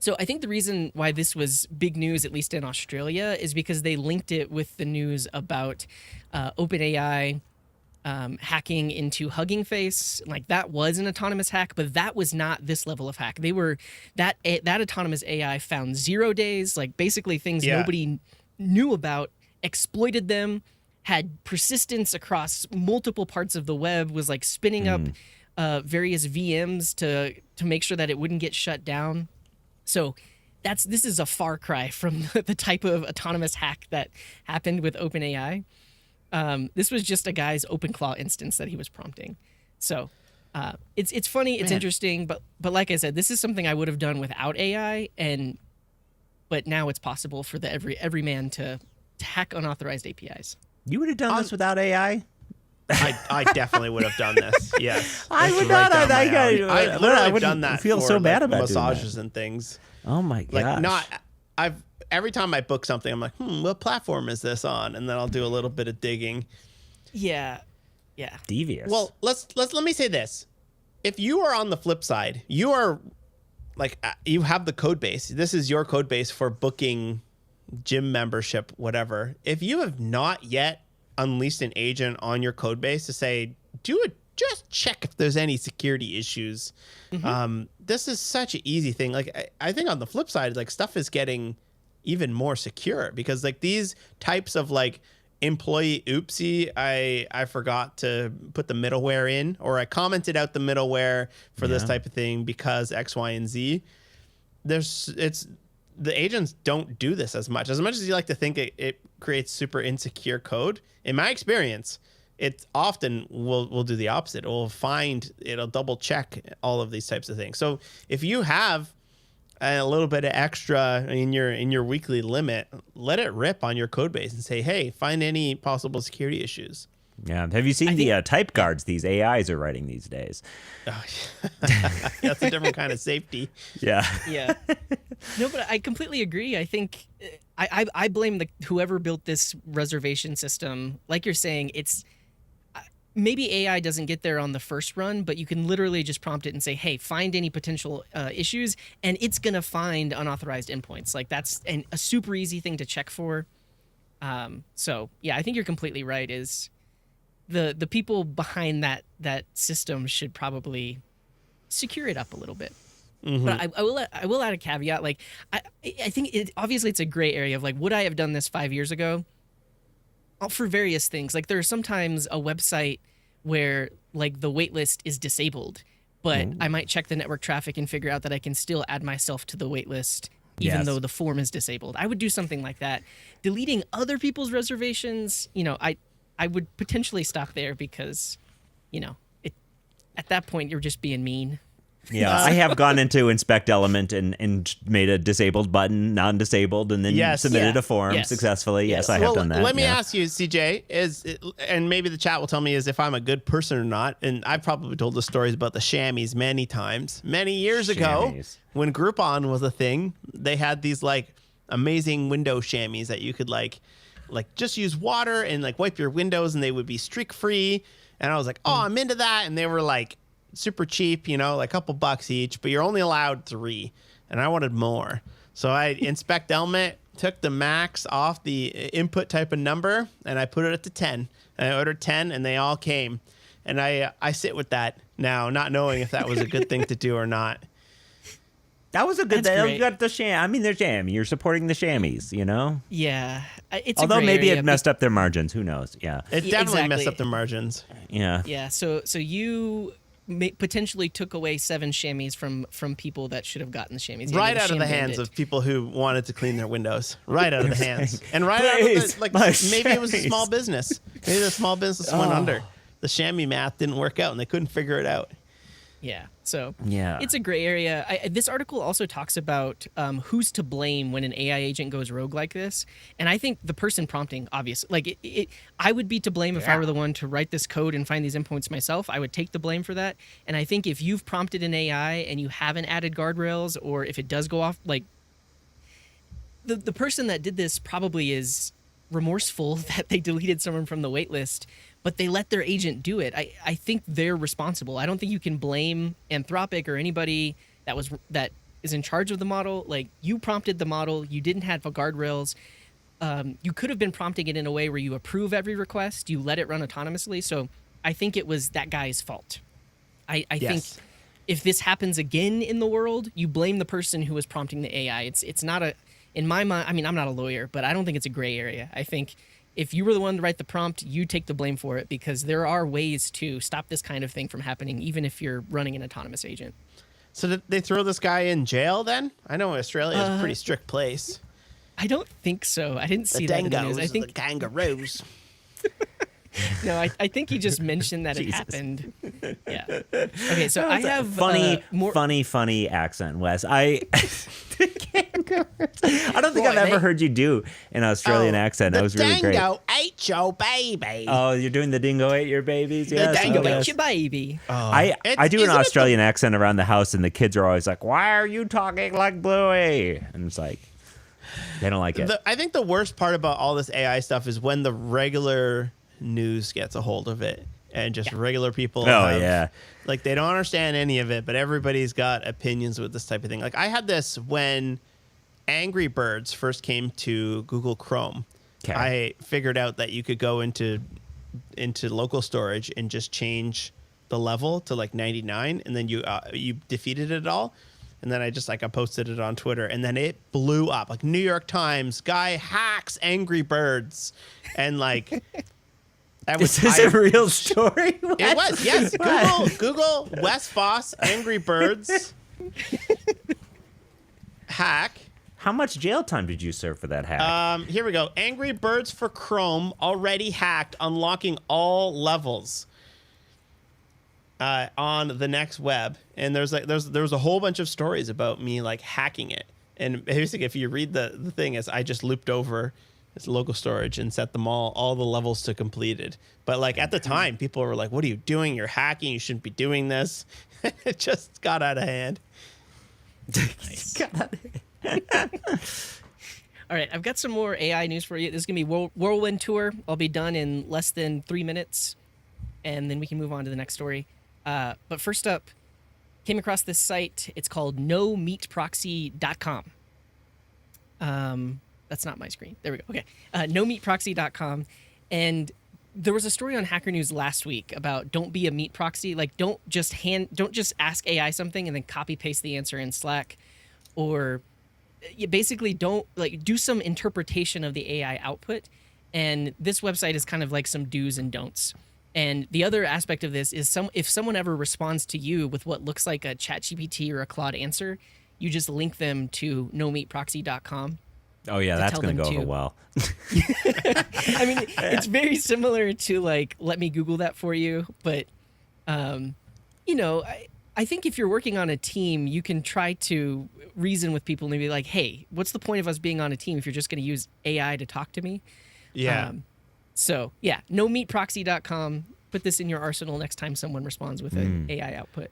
So I think the reason why this was big news, at least in Australia, is because they linked it with the news about OpenAI hacking into Hugging Face. Like, that was an autonomous hack, but that was not this level of hack. They were that autonomous AI found 0 days, like basically things nobody knew about, exploited them, had persistence across multiple parts of the web, was like spinning up various VMs to make sure that it wouldn't get shut down. So this is a far cry from the type of autonomous hack that happened with OpenAI. This was just a guy's OpenClaw instance that he was prompting. So it's funny, it's interesting, but like I said, this is something I would have done without AI, but now it's possible for every man to hack unauthorized APIs. You would have done this without AI? I definitely would have done this. Yes, I would not. I literally have done that. Feel for, so bad like, about massages and things. Oh my gosh! Every time I book something, I'm like, what platform is this on? And then I'll do a little bit of digging. Yeah. Devious. Well, let me say this: if you are on the flip side, you are like you have the code base. This is your code base for booking gym membership, whatever. If you have not yet unleashed an agent on your code base to say, just check if there's any security issues. This is such an easy thing. Like, I think on the flip side, like, stuff is getting even more secure because, like, these types of, like, employee oopsie, I forgot to put the middleware in, or I commented out the middleware for this type of thing because X, Y, and Z. The agents don't do this as much as you like to think it creates super insecure code. In my experience, it often will do the opposite. It'll double check all of these types of things. So if you have a little bit of extra in your weekly limit, let it rip on your code base and say, hey, find any possible security issues. Yeah. Have you seen the type guards these AIs are writing these days? Oh, that's a different kind of safety. Yeah. Yeah. No, but I completely agree. I think I blame whoever built this reservation system. Like you're saying, it's maybe AI doesn't get there on the first run, but you can literally just prompt it and say, hey, find any potential issues, and it's going to find unauthorized endpoints. Like, that's a super easy thing to check for. So, yeah, I think you're completely right. Is the people behind that system should probably secure it up a little bit. But I will add a caveat. Like, I think obviously it's a gray area of, like, would I have done this 5 years ago? For various things. Like, there's sometimes a website where, like, the waitlist is disabled, but I might check the network traffic and figure out that I can still add myself to the waitlist even though the form is disabled. I would do something like that. Deleting other people's reservations, I would potentially stop there because, at that point you're just being mean. Yeah, I have gone into inspect element and made a disabled button non-disabled and then submitted a form successfully. Yes, I have done that. Let me ask you, CJ, and maybe the chat will tell me if I'm a good person or not. And I've probably told the stories about the chamois many times. Many years ago, when Groupon was a thing, they had these, like, amazing window chamois that you could like just use water and, like, wipe your windows and they would be streak free. And I was like, oh, I'm into that. And they were, like, super cheap, like a couple bucks each, but you're only allowed 3, and I wanted more. So I inspect element, took the max off the input type of number, and I put it at the 10. And I ordered 10, and they all came. And I sit with that now, not knowing if that was a good thing to do or not. That was a good thing. You got the they're chamois. You're supporting the chamois, Yeah. It's although maybe area, it messed up their margins. Who knows? Yeah. It definitely messed up their margins. Yeah. Yeah. So you potentially took away 7 chamois from people that should have gotten the chamois. Right out of the hands of people who wanted to clean their windows. Right out of the hands. And right out of the, maybe it was a small business. Maybe the small business went under. The chamois math didn't work out and they couldn't figure it out. Yeah. So it's a gray area. This article also talks about who's to blame when an AI agent goes rogue like this. And I think the person prompting, obviously, like I would be to blame if I were the one to write this code and find these endpoints myself. I would take the blame for that. And I think if you've prompted an AI and you haven't added guardrails, or if it does go off, like, the person that did this probably is remorseful that they deleted someone from the waitlist, but they let their agent do it. I think they're responsible. I don't think you can blame Anthropic or anybody that is in charge of the model. Like, you prompted the model, you didn't have guardrails. You could have been prompting it in a way where you approve every request, you let it run autonomously. So I think it was that guy's fault. I think if this happens again in the world, you blame the person who was prompting the AI. It's not a, in my mind, I mean, I'm not a lawyer, but I don't think it's a gray area. I think if you were the one to write the prompt, you take the blame for it, because there are ways to stop this kind of thing from happening, even if you're running an autonomous agent. So did they throw this guy in jail then? I know Australia is a pretty strict place. I don't think so. I didn't see that in the news. I think the kangaroos. No, I think he just mentioned that it happened. Yeah. Okay, so I have funny accent, Wes. I don't think I've ever heard you do an Australian accent. That was really great. The dingo ate your baby. Oh, you're doing the dingo ate your babies? Yes, the dingo ate your baby. I do an Australian accent around the house, and the kids are always like, "Why are you talking like Bluey?" And it's like, they don't like it. I think the worst part about all this AI stuff is when the regular news gets a hold of it, and just regular people like, they don't understand any of it, but everybody's got opinions with this type of thing. Like, I had this when Angry Birds first came to Google Chrome. I figured out that you could go into local storage and just change the level to like 99, and then you defeated it all. And then I posted it on Twitter, and then it blew up. Like, New York Times guy hacks Angry Birds, and like, Is this a real story? It was, yes. Google Wes Foss Angry Birds hack. How much jail time did you serve for that hack? Here we go. Angry Birds for Chrome already hacked, unlocking all levels on the next web. And there was a whole bunch of stories about me like hacking it. And basically, if you read the thing, is I just looped over this local storage and set them all the levels to completed. But like, at the time, people were like, "What are you doing? You're hacking. You shouldn't be doing this." It just got out of hand. Nice. All right, I've got some more AI news for you. This is going to be Whirlwind Tour. I'll be done in less than 3 minutes, and then we can move on to the next story. But first up, came across this site. It's called nomeatproxy.com. That's not my screen. There we go. Okay. Nomeatproxy.com. And there was a story on Hacker News last week about don't be a meat proxy. Like, don't just ask AI something and then copy paste the answer in Slack, or you basically don't do some interpretation of the AI output. And this website is kind of like some do's and don'ts. And the other aspect of this is if someone ever responds to you with what looks like a ChatGPT or a Claude answer, you just link them to nomeatproxy.com. Oh, yeah, that's going to go over well. I mean, it's very similar to, like, let me Google that for you. But, you know, I think if you're working on a team, you can try to reason with people and be like, hey, what's the point of us being on a team if you're just going to use AI to talk to me? Yeah. So, yeah, nomeatproxy.com. Put this in your arsenal next time someone responds with an AI output.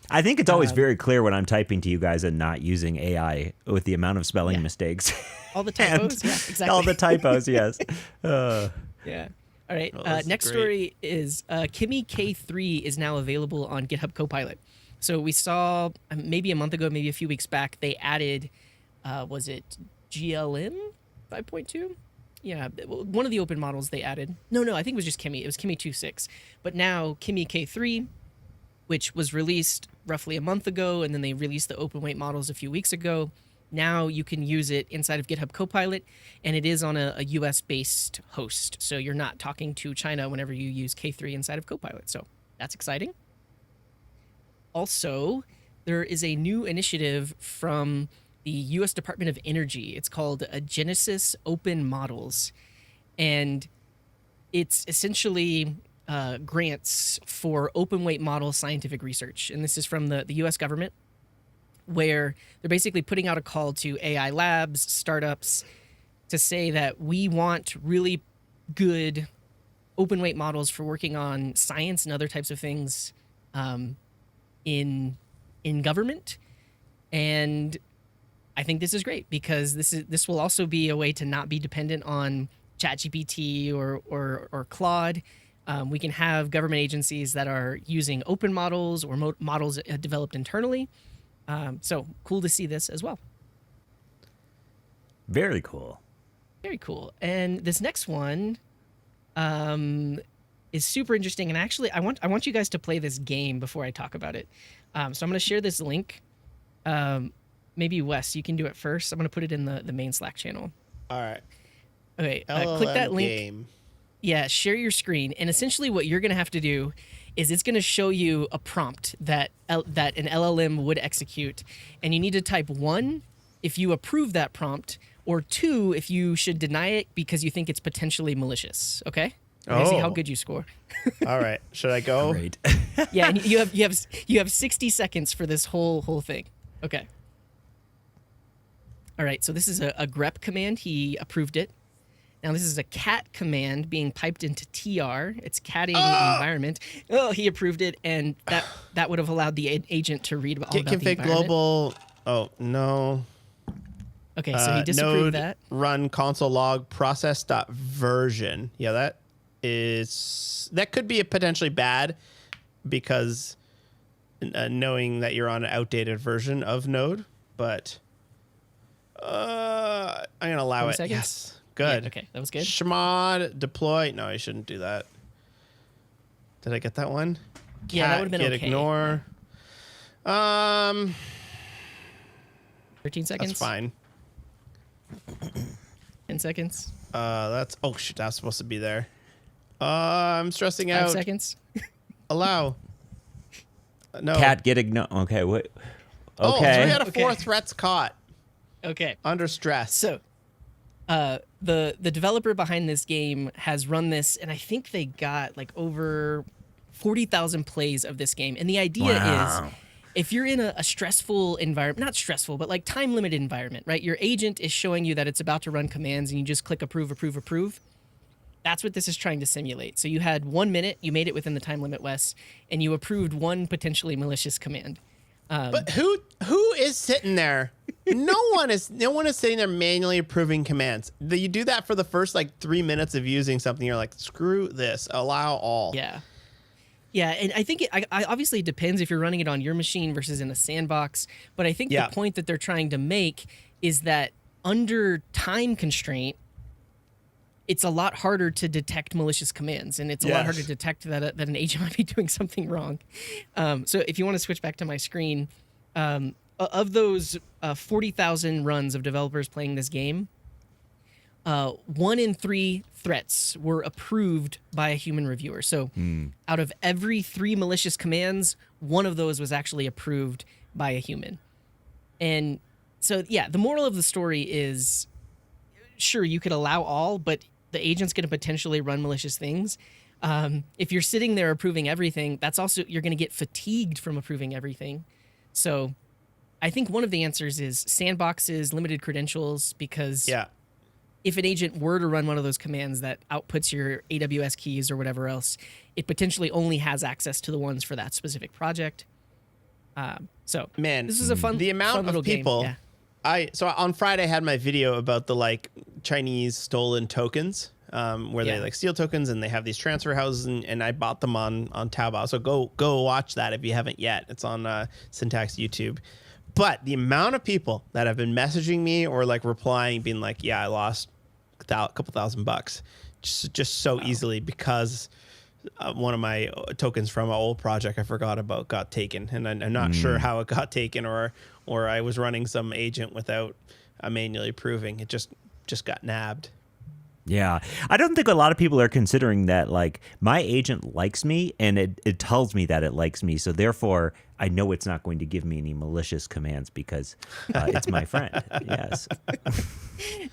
I think it's always very clear when I'm typing to you guys and not using AI with the amount of spelling mistakes. All the typos, yeah, exactly. All the typos, yes. Yeah. All right. Next story is Kimi K3 is now available on GitHub Copilot. So we saw maybe a month ago, maybe a few weeks back, they added, was it GLM 5.2? Yeah, one of the open models they added. No, I think it was just Kimi. It was Kimi 2.6. But now Kimi K3, which was released roughly a month ago, and then they released the open weight models a few weeks ago. Now you can use it inside of GitHub Copilot, and it is on a US-based host. So you're not talking to China whenever you use K3 inside of Copilot. So that's exciting. Also, there is a new initiative from the U.S. Department of Energy. It's called Genesis Open Models, and it's essentially grants for open weight model scientific research. And this is from the U.S. government, where they're basically putting out a call to AI labs, startups, to say that we want really good open weight models for working on science and other types of things in government. And I think this is great because this will also be a way to not be dependent on ChatGPT or Claude. We can have government agencies that are using open models or models developed internally. So cool to see this as well. Very cool. Very cool. And this next one is super interesting. And actually, I want you guys to play this game before I talk about it. So I'm going to share this link. Maybe Wes, you can do it first. I'm going to put it in the main Slack channel. All right. Okay. Click that link. Game. Yeah, share your screen. And essentially what you're going to have to do is it's going to show you a prompt that an LLM would execute. And you need to type 1 if you approve that prompt, or 2 if you should deny it because you think it's potentially malicious. Okay? We're gonna see how good you score. All right. Should I go? Great. Yeah, and you have 60 seconds for this whole thing. Okay. All right, so this is a grep command. He approved it. Now this is a cat command being piped into TR. It's catting the environment. Oh, he approved it, and that would have allowed the agent to read all Git about the config environment. global. Oh no. Okay, so he disapproved node that. Run console log process.version. Yeah, that could be potentially bad because knowing that you're on an outdated version of Node, but I'm gonna allow 20 it. seconds? Yes, good. Yeah, okay, that was good. Chmod deploy. No, I shouldn't do that. Did I get that one? Yeah, that would've been Git okay. ignore. 13 seconds. That's fine. 10 seconds. That's shoot. That's supposed to be there. I'm stressing 5 out. seconds. Allow. No. Cat get ignore. Okay, what? Oh, Okay. 3 out of 4 Okay. threats caught Okay. under stress. So, the developer behind this game has run this, and I think they got like over 40,000 plays of this game. And the idea Wow. is, if you're in a stressful environment, not stressful, but like time limited environment, right? Your agent is showing you that it's about to run commands, and you just click approve, approve, approve. That's what this is trying to simulate. So you had 1 minute, you made it within the time limit, Wes, and you approved one potentially malicious command. But who is sitting there? No one is sitting there manually approving commands. You do that for the first like 3 minutes of using something. You're like, screw this, allow all. Yeah. Yeah, and I think I obviously it depends if you're running it on your machine versus in a sandbox. But I think the point that they're trying to make is that under time constraint, it's a lot harder to detect malicious commands, and it's a lot harder to detect that an agent might be doing something wrong. So if you want to switch back to my screen, of those 40,000 runs of developers playing this game, 1 in 3 threats were approved by a human reviewer. So out of every 3 malicious commands, 1 of those was actually approved by a human. And so, yeah, the moral of the story is, sure, you could allow all, but the agent's going to potentially run malicious things. If you're sitting there approving everything, that's also, you're going to get fatigued from approving everything. So I think one of the answers is sandboxes, limited credentials, because if an agent were to run one of those commands that outputs your AWS keys or whatever else, it potentially only has access to the ones for that specific project. So Man, this is a fun, the amount fun little of people. Game. Yeah. So on Friday I had my video about the like Chinese stolen tokens, where they like steal tokens and they have these transfer houses, and I bought them on Taobao. So go watch that if you haven't yet. It's on Syntax YouTube. But the amount of people that have been messaging me or like replying, being like, "Yeah, I lost a couple $1,000 just so easily because one of my tokens from an old project I forgot about got taken, and I'm not sure how it got taken, or I was running some agent without manually approving. It just got nabbed." Yeah. I don't think a lot of people are considering that, like, my agent likes me and it tells me that it likes me. So therefore, I know it's not going to give me any malicious commands because it's my friend. Yes.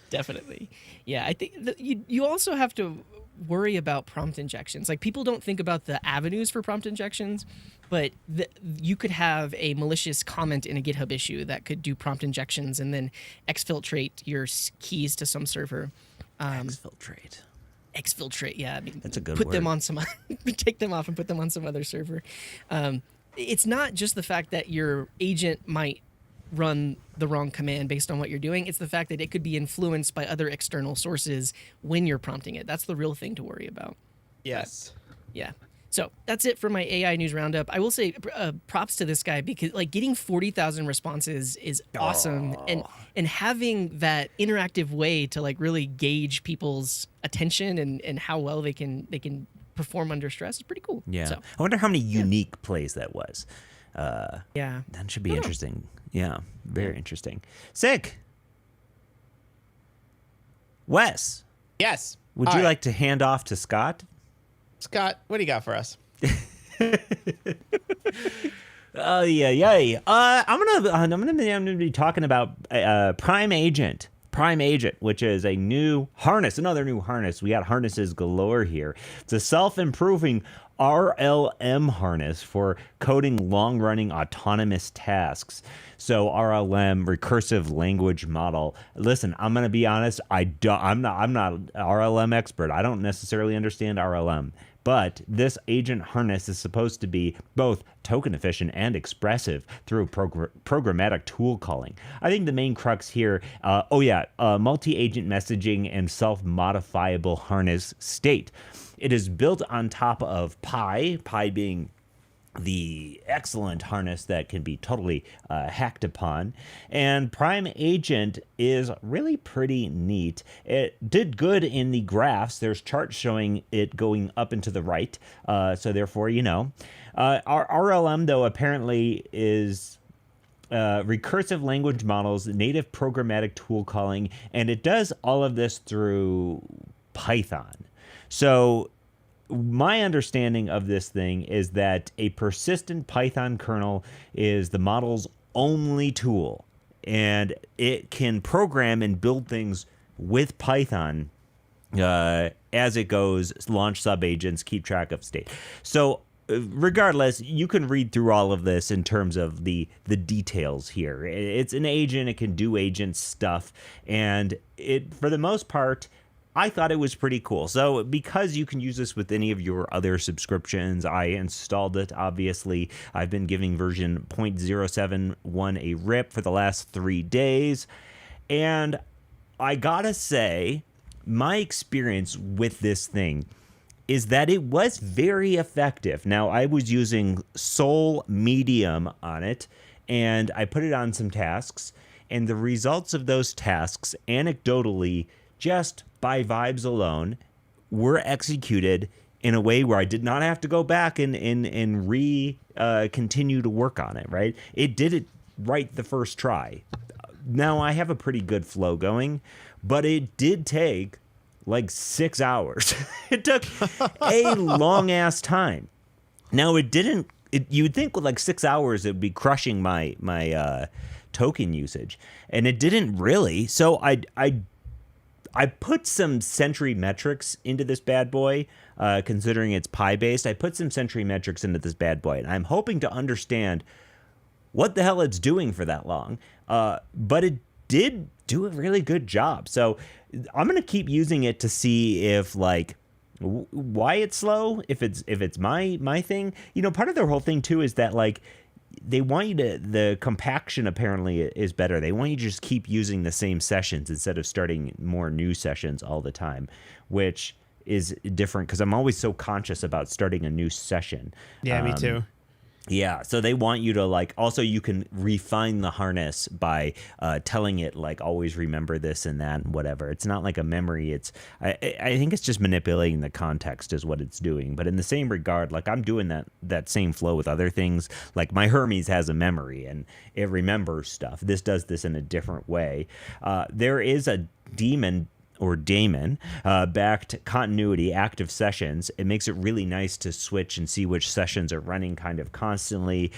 Definitely. Yeah, I think you also have to worry about prompt injections. Like, people don't think about the avenues for prompt injections, but you could have a malicious comment in a GitHub issue that could do prompt injections and then exfiltrate your keys to some server. Exfiltrate, yeah. I mean, that's a good put word. them on some, take them off and put them on some other server. It's not just the fact that your agent might run the wrong command based on what you're doing. It's the fact that it could be influenced by other external sources when you're prompting it. That's the real thing to worry about. Yes. Yeah. So that's it for my AI news roundup. I will say props to this guy because like getting 40,000 responses is awesome. And having that interactive way to like really gauge people's attention and how well they can perform under stress is pretty cool. Yeah. So, I wonder how many unique plays that was. yeah. That should be interesting. Yeah. Very interesting. Sick. Wes, Yes. would you like to hand off to Scott? Scott, what do you got for us? Yeah. I'm gonna be talking about Prime Agent. Prime Agent, which is a new harness, another new harness. We got harnesses galore here. It's a self-improving RLM harness for coding long-running autonomous tasks. So RLM, recursive language model. Listen, I'm gonna be honest. I'm not an RLM expert. I don't necessarily understand RLM. But this agent harness is supposed to be both token efficient and expressive through programmatic tool calling. I think the main crux here, multi-agent messaging and self-modifiable harness state. It is built on top of Pi being the excellent harness that can be totally hacked upon. And Prime Agent is really pretty neat. It did good in the graphs. There's charts showing it going up and to the right. So therefore, our RLM, though, apparently is recursive language models, native programmatic tool calling, and it does all of this through Python. So my understanding of this thing is that a persistent Python kernel is the model's only tool, and it can program and build things with Python as it goes, launch subagents, keep track of state. So regardless, you can read through all of this in terms of the details here. It's an agent. It can do agent stuff, and it, for the most part, I thought it was pretty cool. So because you can use this with any of your other subscriptions, I installed it, obviously. I've been giving version 0.071 a rip for the last 3 days. And I gotta say, my experience with this thing is that it was very effective. Now, I was using Sol Medium on it, and I put it on some tasks. And the results of those tasks, anecdotally, just by vibes alone, were executed in a way where I did not have to go back and continue to work on it, right? It did it right the first try. Now, I have a pretty good flow going, but it did take like 6 hours. It took a long-ass time. Now, you would think with like 6 hours, it would be crushing my token usage, and it didn't really. So I put some Sentry metrics into this bad boy, considering it's Pi-based. I put some Sentry metrics into this bad boy, and I'm hoping to understand what the hell it's doing for that long. But it did do a really good job. So I'm going to keep using it to see if, like, why it's slow, if it's my thing. Part of their whole thing, too, is that, like, they want you to, the compaction apparently is better. They want you to just keep using the same sessions instead of starting more new sessions all the time, which is different because I'm always so conscious about starting a new session. Yeah, me too. Yeah, so they want you to, like, also you can refine the harness by telling it, like, always remember this and that and whatever. It's not like a memory. I think it's just manipulating the context is what it's doing. But in the same regard, like, I'm doing that same flow with other things. Like, my Hermes has a memory and it remembers stuff. This does this in a different way. There is a daemon backed continuity active sessions. It makes it really nice to switch and see which sessions are running kind of constantly.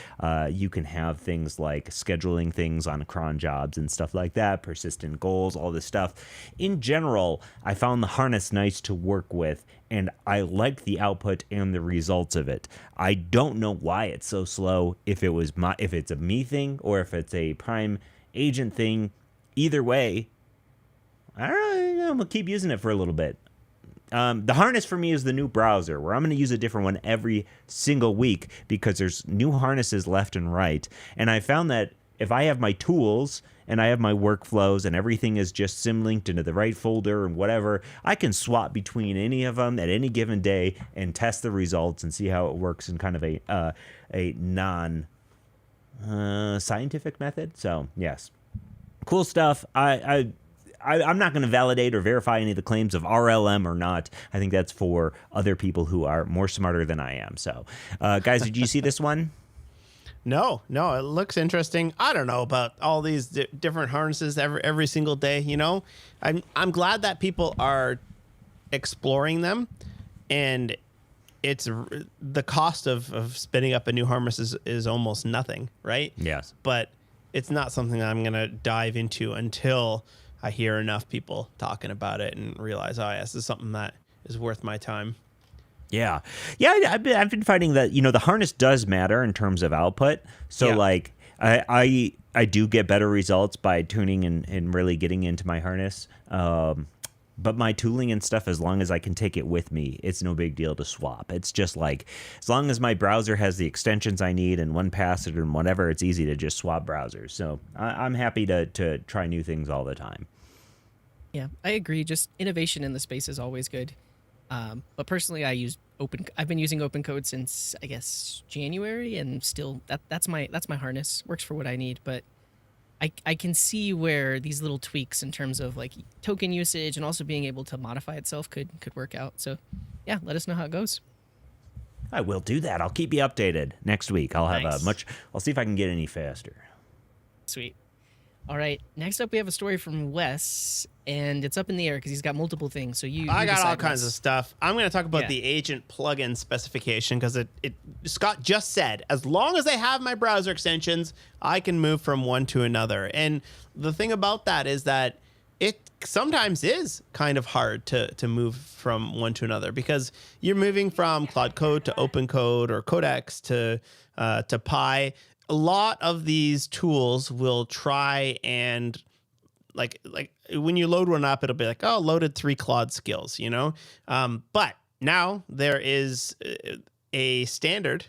You can have things like scheduling things on cron jobs and stuff like that, persistent goals, all this stuff. In general, I found the harness nice to work with, and I liked the output and the results of it. I don't know why it's so slow, if it's a me thing or if it's a Prime Agent thing. Either way, I don't know. I'm going to keep using it for a little bit. The harness for me is the new browser, where I'm going to use a different one every single week because there's new harnesses left and right. And I found that if I have my tools and I have my workflows and everything is just symlinked into the right folder and whatever, I can swap between any of them at any given day and test the results and see how it works in kind of a non scientific method. So yes, cool stuff. I'm not going to validate or verify any of the claims of RLM or not. I think that's for other people who are more smarter than I am. So, guys, did you see this one? No, it looks interesting. I don't know about all these different harnesses every single day. You know, I'm glad that people are exploring them, and it's the cost of spinning up a new harness is almost nothing, right? Yes. But it's not something that I'm gonna dive into until I hear enough people talking about it and realize, oh yes, this is something that is worth my time. Yeah. I've been finding that, the harness does matter in terms of output. So like I do get better results by tuning and really getting into my harness. But my tooling and stuff, as long as I can take it with me, it's no big deal to swap. It's just like, as long as my browser has the extensions I need and 1Password and whatever, it's easy to just swap browsers. So I'm happy to try new things all the time. Yeah, I agree. Just innovation in the space is always good. But personally, I've been using OpenCode since, I guess, January, and still that's my harness. Works for what I need, but I can see where these little tweaks in terms of like token usage and also being able to modify itself could work out. So yeah, let us know how it goes. I will do that. I'll keep you updated next week. I'll have I'll see if I can get any faster. Sweet. All right. Next up, we have a story from Wes, and it's up in the air because he's got multiple things. So I got all kinds of stuff. I'm going to talk about the agent plugin specification because Scott just said, as long as I have my browser extensions, I can move from one to another. And the thing about that is that it sometimes is kind of hard to move from one to another because you're moving from Cloud Code to OpenCode or Codex to Pi. A lot of these tools will try and like when you load one up, it'll be like, oh, loaded 3 Claude skills, but now there is a standard,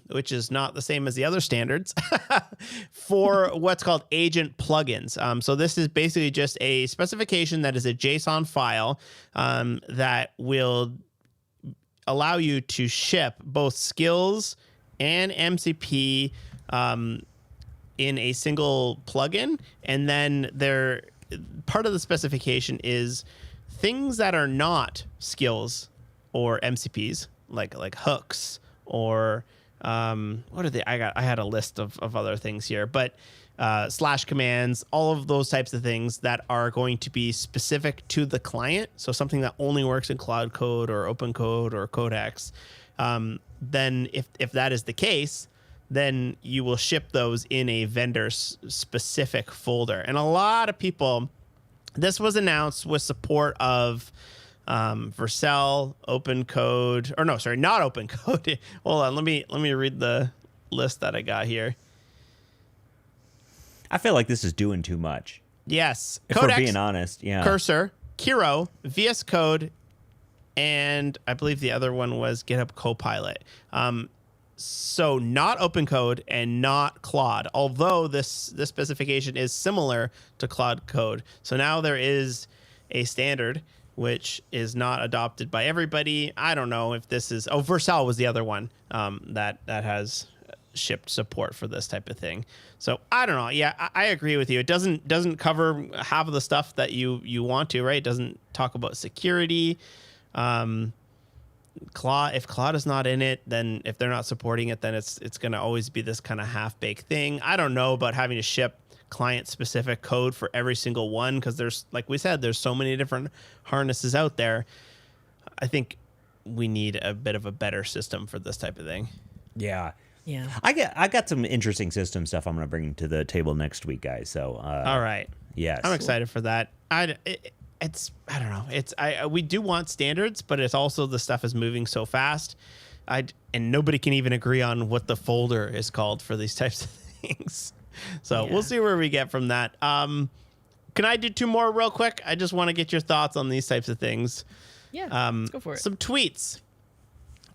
which is not the same as the other standards for what's called agent plugins. So this is basically just a specification that is a JSON file that will allow you to ship both skills and MCP in a single plugin, and then part of the specification is things that are not skills or MCPs, like hooks or what are they? I had a list of other things here, but slash commands, all of those types of things that are going to be specific to the client. So something that only works in Cloud Code or OpenCode or Codex. Then if that is the case, then you will ship those in a vendor-specific folder. And a lot of people, this was announced with support of Vercel, OpenCode, or no, sorry, not OpenCode. Hold on, let me read the list that I got here. I feel like this is doing too much. Yes. If Codex, we're being honest, yeah. Cursor, Kiro, VS Code, and I believe the other one was GitHub Copilot. So not OpenCode and not Claude, although this specification is similar to Cloud Code. So now there is a standard which is not adopted by everybody. I don't know if this is... Oh, Vercel was the other one that has shipped support for this type of thing. So I don't know. Yeah, I agree with you. It doesn't cover half of the stuff that you want to, right? It doesn't talk about security. If Claude is not in it, then if they're not supporting it, then it's going to always be this kind of half-baked thing. I don't know about having to ship client-specific code for every single one because there's, like we said, there's so many different harnesses out there. I think we need a bit of a better system for this type of thing. Yeah. Yeah. I got some interesting system stuff I'm going to bring to the table next week, guys. So all right. Yes. I'm excited for that. I don't know. We do want standards, but it's also the stuff is moving so fast. And nobody can even agree on what the folder is called for these types of things. So we'll see where we get from that. Can I do 2 more real quick? I just want to get your thoughts on these types of things. Yeah, let's go for it. Some tweets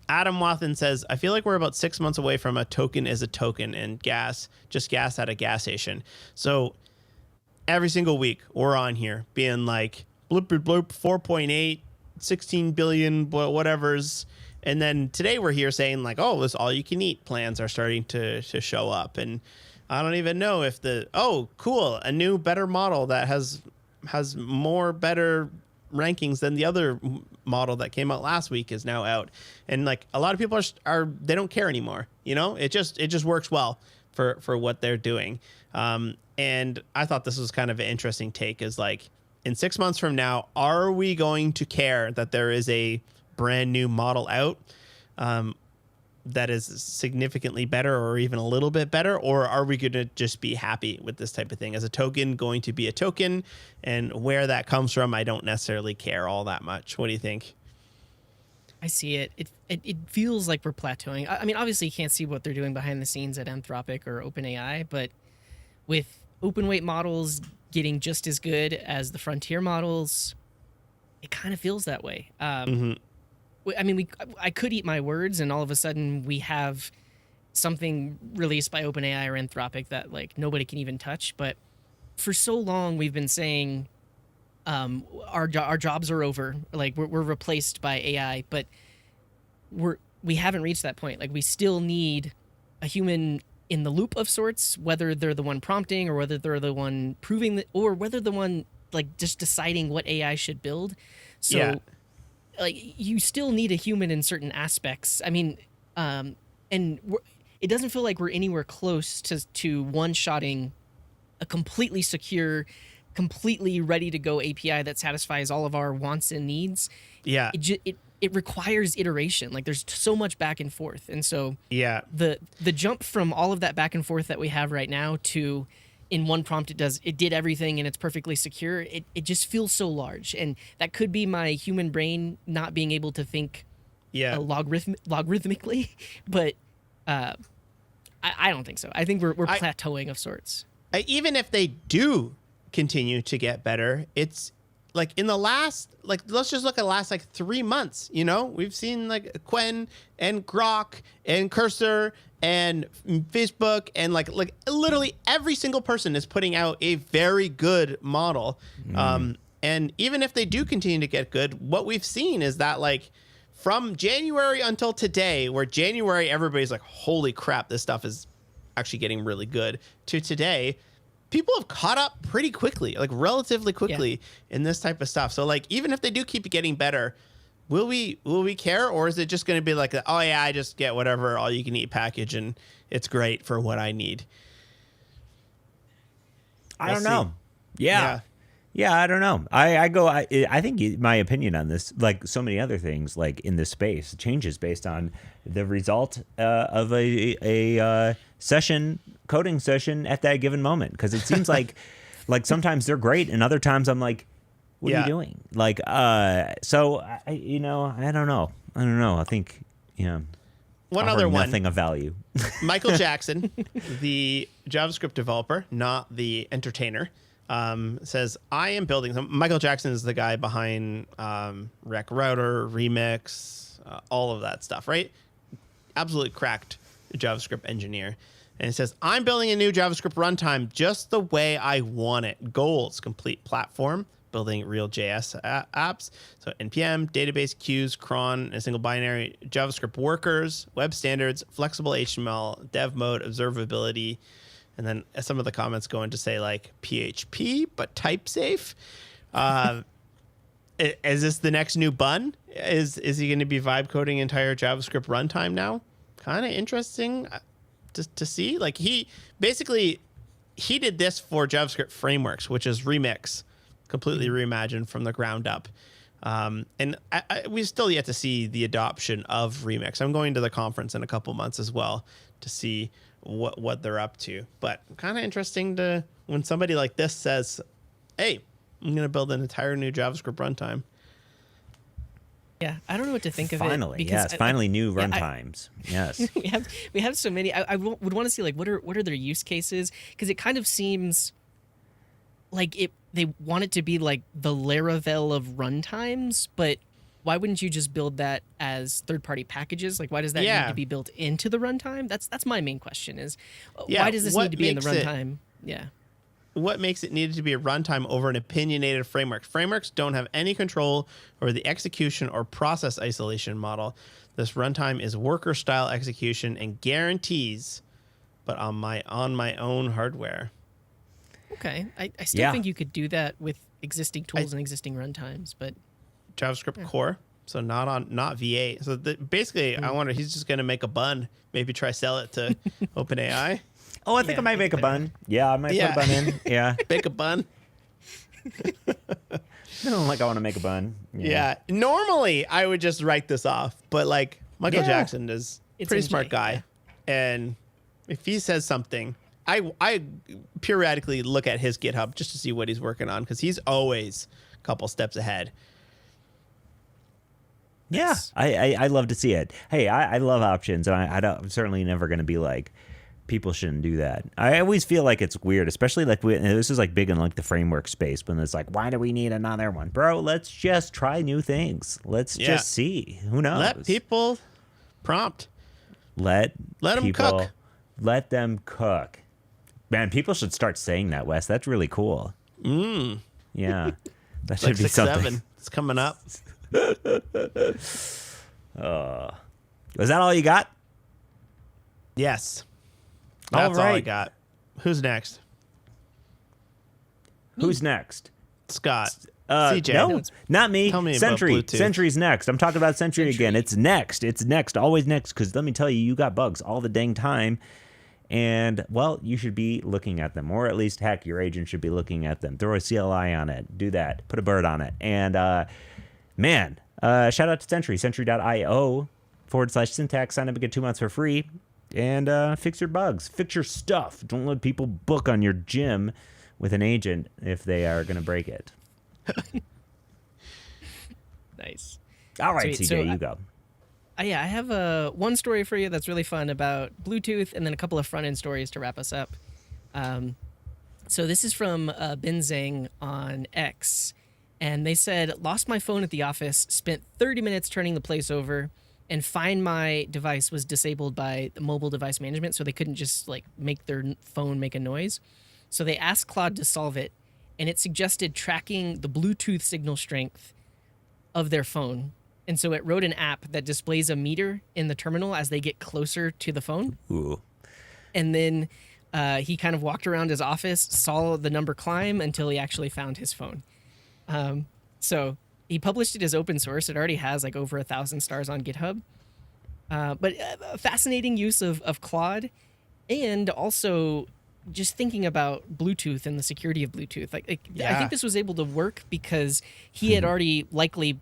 Adam Wathan says, I feel like we're about 6 months away from a token is a token and gas at a gas station. So every single week we're on here being like bloop, bloop, bloop, 4.8, 16 billion, whatever's. And then today we're here saying like, oh, this all you can eat plans are starting to show up. And I don't even know if cool, a new better model that has more better rankings than the other model that came out last week is now out. And like a lot of people are they don't care anymore. You know, it just works well for what they're doing. And I thought this was kind of an interesting take, is like, in 6 months from now, are we going to care that there is a brand new model out that is significantly better or even a little bit better? Or are we going to just be happy with this type of thing? As a token going to be a token, and where that comes from, I don't necessarily care all that much. What do you think? I see it. It feels like we're plateauing. I mean, obviously you can't see what they're doing behind the scenes at Anthropic or OpenAI, but with open weight models getting just as good as the frontier models, it kind of feels that way. I mean, I could eat my words, and all of a sudden we have something released by OpenAI or Anthropic that like nobody can even touch. But for so long we've been saying our jobs are over, like we're replaced by AI, but we haven't reached that point. Like we still need a human in the loop of sorts, whether they're the one prompting or whether they're the one proving or whether the one like just deciding what AI should build. So Yeah. like you still need a human in certain aspects. I mean, and it doesn't feel like we're anywhere close to one-shotting a completely secure, completely ready to go API that satisfies all of our wants and needs. Yeah. It requires iteration. Like there's so much back and forth. And so Yeah. the jump from all of that back and forth that we have right now to in one prompt it did everything and it's perfectly secure, it just feels so large. And that could be my human brain not being able to think logarithmically, but I don't think so. I think we're plateauing of sorts. Even if they do continue to get better, it's like in the last, like, let's just look at the last like 3 months. You know, we've seen like Quen and Grok and Cursor and Facebook, and like literally every single person is putting out a very good model. And even if they do continue to get good, what we've seen is that like from January until today, where January everybody's like, holy crap, this stuff is actually getting really good, to today, people have caught up pretty quickly, like relatively quickly in this type of stuff. So like, even if they do keep getting better, will we care? Or is it just going to be like, oh yeah, I just get whatever all you can eat package and it's great for what I need? I don't know. Yeah, I don't know. I think my opinion on this, like so many other things, like in this space, changes based on the result of a coding session at that given moment. Because it seems like sometimes they're great, and other times I'm like, what are you doing? Like, so I don't know. I think one other one, nothing of value. Michael Jackson, the JavaScript developer, not the entertainer, says, I am building some. Michael Jackson is the guy behind Rec Router, Remix, all of that stuff, right? Absolutely cracked JavaScript engineer. And it says, I'm building a new JavaScript runtime just the way I want it. Goals: complete platform, building real JS apps. So NPM, database, queues, cron, a single binary, JavaScript workers, web standards, flexible HTML, dev mode, observability. And then some of the comments go in to say like PHP, but type safe. Is this the next new bun? Is he going to be vibe coding entire JavaScript runtime now? Kind of interesting to see. Like he did this for JavaScript frameworks, which is Remix, completely reimagined from the ground up. And we still yet to see the adoption of Remix. I'm going to the conference in a couple months as well to see what they're up to. But kind of interesting to when somebody like this says, hey, I'm going to build an entire new JavaScript runtime. Yeah, I don't know what to think of it. Finally, yes, finally new runtimes. Yes. we have so many. I would want to see like what are their use cases, because it kind of seems like they want it to be like the Laravel of runtimes, but why wouldn't you just build that as third-party packages? Like, why does that need to be built into the runtime? That's my main question is, why does this need to be in the runtime? What makes it needed to be a runtime over an opinionated framework? Frameworks don't have any control over the execution or process isolation model. This runtime is worker-style execution and guarantees, but on my own hardware. Okay, I still think you could do that with existing tools and existing runtimes, but JavaScript core, so not V8. So basically, I wonder, he's just going to make a bun, maybe try sell it to OpenAI. Oh, I think I might make a bun. Yeah, I might put a bun in. Yeah. Make a bun. I don't like I want to make a bun. Yeah. Normally, I would just write this off. But, like, Michael Jackson is a pretty smart guy. Yeah. And if he says something, I periodically look at his GitHub just to see what he's working on, because he's always a couple steps ahead. Yeah, I love to see it. Hey, I love options, and I'm certainly never going to be like, people shouldn't do that. I always feel like it's weird, especially like this is like big in like the framework space, when it's like, why do we need another one? Bro, let's just try new things. Let's just see. Who knows? Let people prompt. Let them cook. Let them cook. Man, people should start saying that, Wes. That's really cool. Yeah. That should like be 6, something. 7. It's coming up. Was that all you got? Yes. That's all I got. Who's next? Who's next? Scott. CJ. No, not me. Tell me Sentry. about Bluetooth. Sentry's next. I'm talking about Sentry again. It's next. It's next. Always next. Because let me tell you, you got bugs all the dang time. And, well, you should be looking at them. Or at least, heck, your agent should be looking at them. Throw a CLI on it. Do that. Put a bird on it. And, man, shout out to Sentry. Sentry.io/syntax. Sign up and get 2 months for free. And fix your bugs. Fix your stuff. Don't let people book on your gym with an agent if they are going to break it. Nice. All right, Sweet. CJ, you go. I have one story for you that's really fun about Bluetooth, and then a couple of front-end stories to wrap us up. So this is from Ben Zhang on X, and they said, lost my phone at the office, spent 30 minutes turning the place over, and Find My device was disabled by the mobile device management, so they couldn't just like make their phone make a noise. So they asked Claude to solve it, and it suggested tracking the Bluetooth signal strength of their phone. And so it wrote an app that displays a meter in the terminal as they get closer to the phone. Ooh. And then he kind of walked around his office, saw the number climb until he actually found his phone. So he published it as open source. It already has like over 1,000 stars on GitHub. But a fascinating use of Claude, and also just thinking about Bluetooth and the security of Bluetooth. I think this was able to work because he had already likely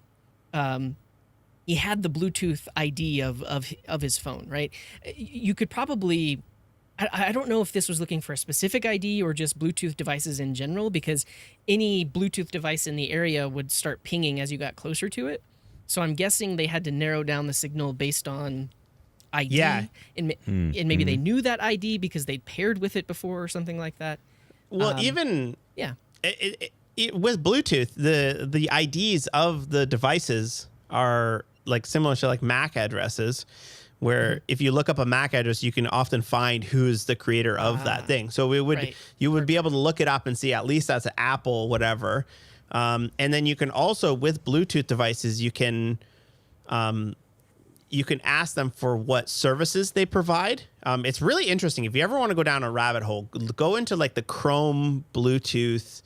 he had the Bluetooth ID of his phone, right? You could probably, I don't know if this was looking for a specific ID or just Bluetooth devices in general, because any Bluetooth device in the area would start pinging as you got closer to it. So I'm guessing they had to narrow down the signal based on ID. Yeah. And maybe they knew that ID because they'd paired with it before or something like that. Well, with Bluetooth, the IDs of the devices are like similar to like MAC addresses, where if you look up a MAC address, you can often find who's the creator of that thing. So you would be able to look it up and see at least that's an Apple, whatever. And then you can also, with Bluetooth devices, you can ask them for what services they provide. It's really interesting. If you ever want to go down a rabbit hole, go into like the Chrome Bluetooth.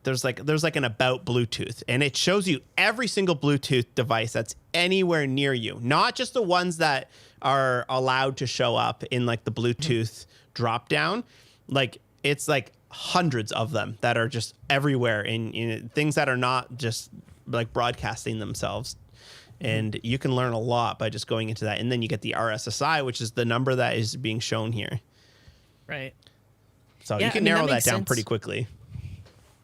There's like an about Bluetooth, and it shows you every single Bluetooth device that's anywhere near you, not just the ones that are allowed to show up in like the Bluetooth drop down. Like it's like hundreds of them that are just everywhere in things that are not just like broadcasting themselves. And you can learn a lot by just going into that. And then you get the RSSI, which is the number that is being shown here. Right. So you can narrow that down pretty quickly.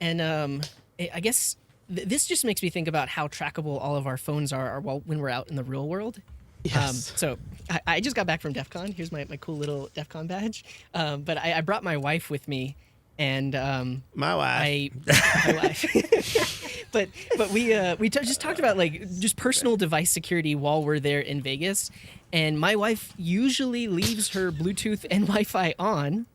And I guess this just makes me think about how trackable all of our phones are when we're out in the real world. Yes. So I just got back from DEF CON. Here's my cool little DEF CON badge. But I brought my wife with me. And my wife. my wife. but we just talked about like just personal device security while we're there in Vegas, and my wife usually leaves her Bluetooth and Wi-Fi on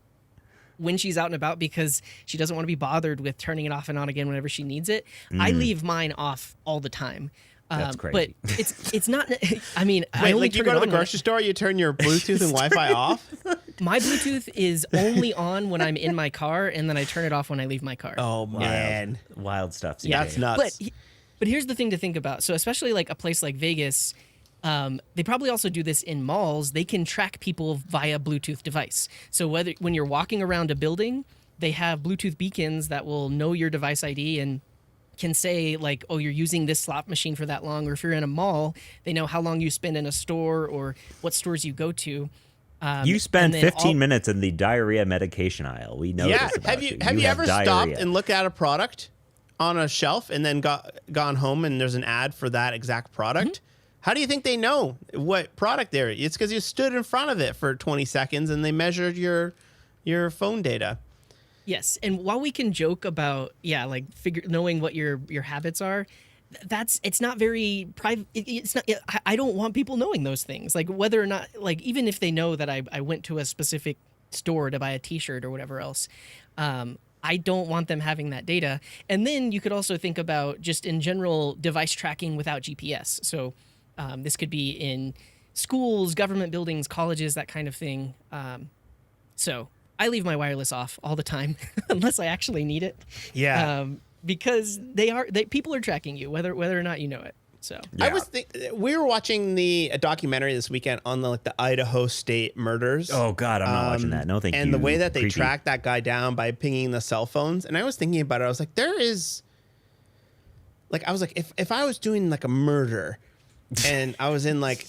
when she's out and about because she doesn't want to be bothered with turning it off and on again whenever she needs it. I leave mine off all the time. That's crazy. But it's not. I mean, I Wait, only like you turn go it to the on grocery store, you turn your Bluetooth and Wi-Fi off? my Bluetooth is only on when I'm in my car, and then I turn it off when I leave my car. Oh, man. Wild stuff. That's nuts. But here's the thing to think about. So especially like a place like Vegas, they probably also do this in malls. They can track people via Bluetooth device. So when you're walking around a building, they have Bluetooth beacons that will know your device ID and can say like, oh, you're using this slot machine for that long. Or if you're in a mall, they know how long you spend in a store or what stores you go to. You spend 15 minutes in the diarrhea medication aisle. We know this about you. Have you ever diarrhea. stopped and looked at a product on a shelf and then gone home and there's an ad for that exact product? Mm-hmm. How do you think they know what product there is? It's because you stood in front of it for 20 seconds and they measured your phone data. Yes, and while we can joke about like knowing what your habits are, it's not very private. It's not. I don't want people knowing those things. Like whether or not, like even if they know that I went to a specific store to buy a T-shirt or whatever else, I don't want them having that data. And then you could also think about just in general device tracking without GPS. So this could be in schools, government buildings, colleges, that kind of thing. So I leave my wireless off all the time unless I actually need it. Yeah. Because people are tracking you whether or not you know it. So yeah. We were watching a documentary this weekend on the Idaho State murders. Oh God, I'm not watching that. No, thank you. And the way that they tracked that guy down by pinging the cell phones, and I was thinking about it. I was like, if I was doing like a murder, and I was in like,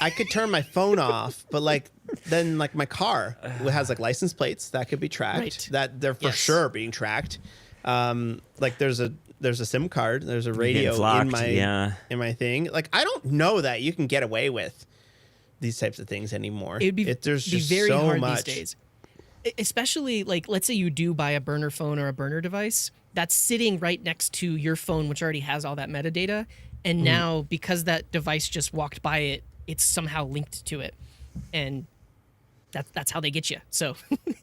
I could turn my phone off, but like then like my car has like license plates that could be tracked. Right. That they're for sure being tracked. Like there's a SIM card, there's a radio locked, in my thing. Like I don't know that you can get away with these types of things anymore. It'd be there's just very so hard much. these days. Especially like let's say you do buy a burner phone or a burner device that's sitting right next to your phone, which already has all that metadata, and now because that device just walked by it, it's somehow linked to it, and that's how they get you. So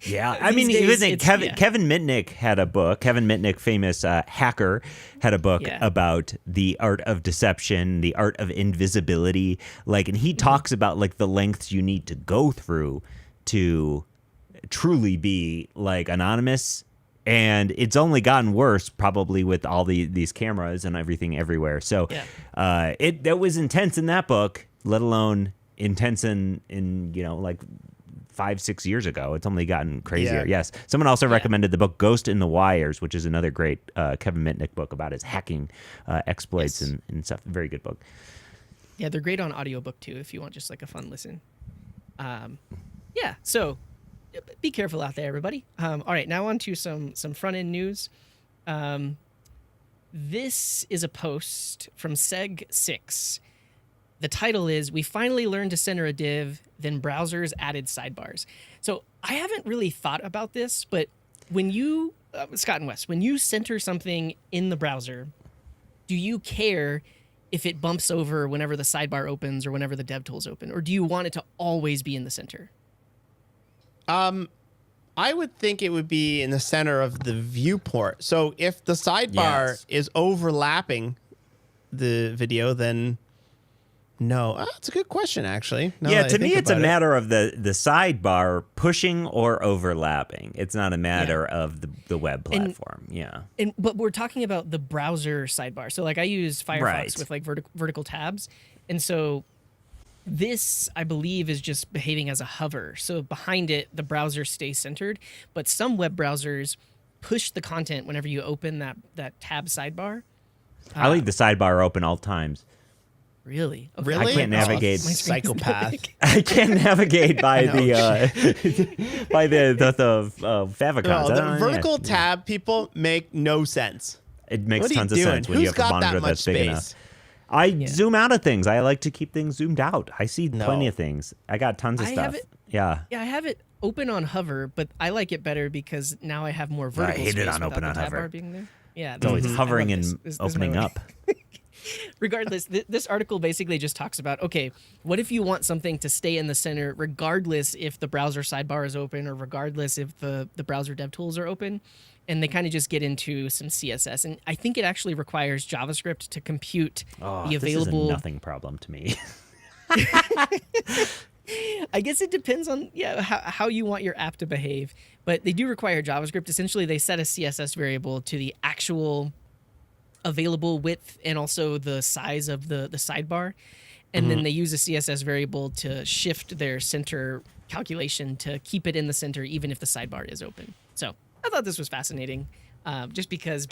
yeah, I mean, even Kevin Mitnick had a book. Kevin Mitnick, famous hacker, had a book about the art of deception, the art of invisibility. Like, and he talks about like the lengths you need to go through to truly be like anonymous. And it's only gotten worse, probably with all these cameras and everything everywhere. So that was intense in that book, let alone intense in like 5-6 years ago. It's only gotten crazier. Yeah. Yes. Someone also recommended the book Ghost in the Wires, which is another great Kevin Mitnick book about his hacking exploits and stuff. Very good book. Yeah, they're great on audiobook too if you want just like a fun listen. So be careful out there, everybody. All right, now on to some front end news. This is a post from Seg6. The title is, "We finally learned to center a div, then browsers added sidebars." So I haven't really thought about this, but when you, Scott and Wes, when you center something in the browser, do you care if it bumps over whenever the sidebar opens or whenever the DevTools open? Or do you want it to always be in the center? I would think it would be in the center of the viewport. So if the sidebar is overlapping the video, then no. That's a good question, actually. To me, it's a matter of the sidebar pushing or overlapping. It's not a matter of the web platform. But we're talking about the browser sidebar. So like I use Firefox with like vertical tabs. And so this, I believe, is just behaving as a hover. So behind it, the browser stays centered. But some web browsers push the content whenever you open that tab sidebar. I leave the sidebar open all times. Really? Okay. Really? I can't navigate. Psychopath. I can't navigate by the favicons. The vertical tab people make no sense. It makes tons of sense when you have a monitor that's big enough. I zoom out of things. I like to keep things zoomed out. I see plenty of things. I got tons of stuff. Yeah, I have it open on hover, but I like it better because now I have more vertical space I hate it on without open the on tab hover. bar being there. Yeah, It's always hovering and this opening my way. up. Regardless, this article basically just talks about, okay, what if you want something to stay in the center regardless if the browser sidebar is open or regardless if the browser dev tools are open? And they kind of just get into some CSS. And I think it actually requires JavaScript to compute the available... This is a nothing problem to me. I guess it depends on how you want your app to behave. But they do require JavaScript. Essentially, they set a CSS variable to the actual available width and also the size of the sidebar. And then they use a CSS variable to shift their center calculation to keep it in the center even if the sidebar is open. So I thought this was fascinating just because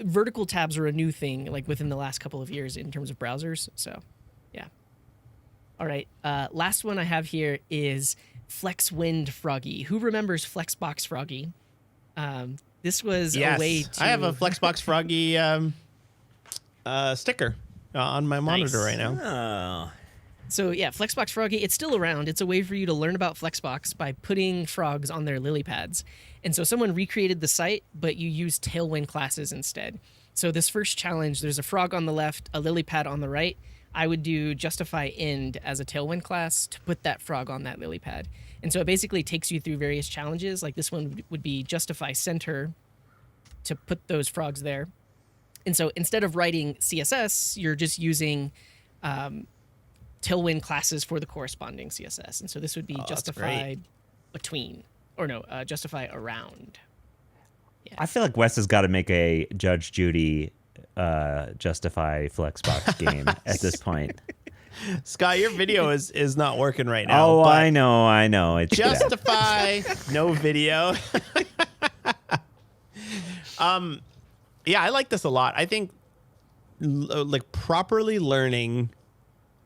vertical tabs are a new thing like within the last couple of years in terms of browsers. So yeah. All right. Last one I have here is flexwind froggy. Who remembers Flexbox froggy? This was a way to... I have a Flexbox froggy sticker on my monitor right now. Oh. So yeah, Flexbox froggy, it's still around. It's a way for you to learn about Flexbox by putting frogs on their lily pads. And so someone recreated the site, but you use Tailwind classes instead. So this first challenge, there's a frog on the left, a lily pad on the right. I would do justify end as a Tailwind class to put that frog on that lily pad. And so it basically takes you through various challenges. Like this one would be justify center to put those frogs there. And so instead of writing CSS, you're just using Tailwind classes for the corresponding CSS. And so this would be justify between, or no, justify around. Yeah. I feel like Wes has got to make a Judge Judy justify Flexbox game at this point. Scott, your video is not working right now. Oh, but I know. It's justify no video. Yeah, I like this a lot. I think like properly learning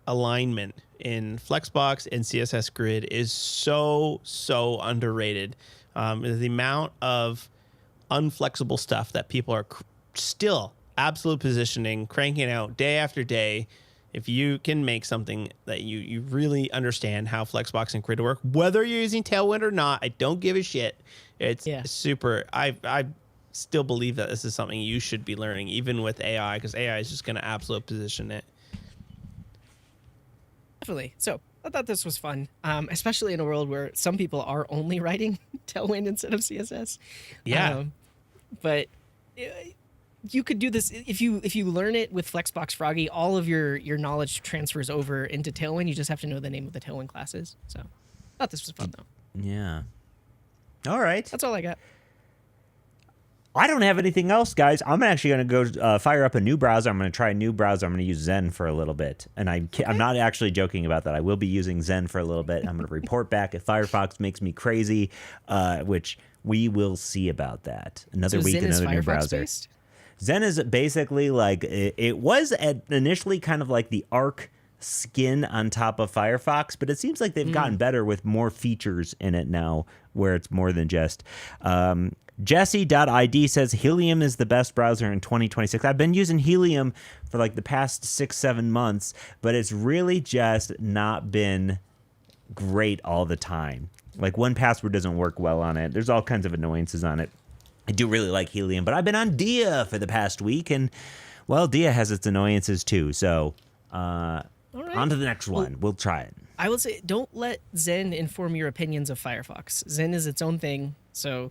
alignment in Flexbox and CSS Grid is so underrated. The amount of unflexible stuff that people are still absolute positioning, cranking out day after day. If you can make something that you really understand how Flexbox and Grid work, whether you're using Tailwind or not, I don't give a shit. It's super. I still believe that this is something you should be learning, even with AI, because AI is just going to absolute position it. Definitely. So I thought this was fun, especially in a world where some people are only writing Tailwind instead of CSS. Yeah. But you could do this if you learn it with Flexbox Froggy. All of your knowledge transfers over into Tailwind. You just have to know the name of the Tailwind classes. So I thought this was fun though. Yeah. All right. That's all I got. I don't have anything else, guys. I'm actually going to go fire up a new browser. I'm going to try a new browser. I'm going to use Zen for a little bit. And I'm not actually joking about that. I will be using Zen for a little bit. I'm going to report back if Firefox makes me crazy, which we will see about that. Another week, Zen another new Firefox browser. Based? Zen is basically like, it was initially kind of like the Arc skin on top of Firefox, but it seems like they've gotten better with more features in it now, where it's more than just... Jesse.id says Helium is the best browser in 2026. I've been using Helium for like the past 6-7 months, but it's really just not been great all the time. Like 1Password doesn't work well on it. There's all kinds of annoyances on it. I do really like Helium, but I've been on Dia for the past week, and well, Dia has its annoyances too. So on to the next one. We'll try it. I will say, don't let Zen inform your opinions of Firefox. Zen is its own thing, so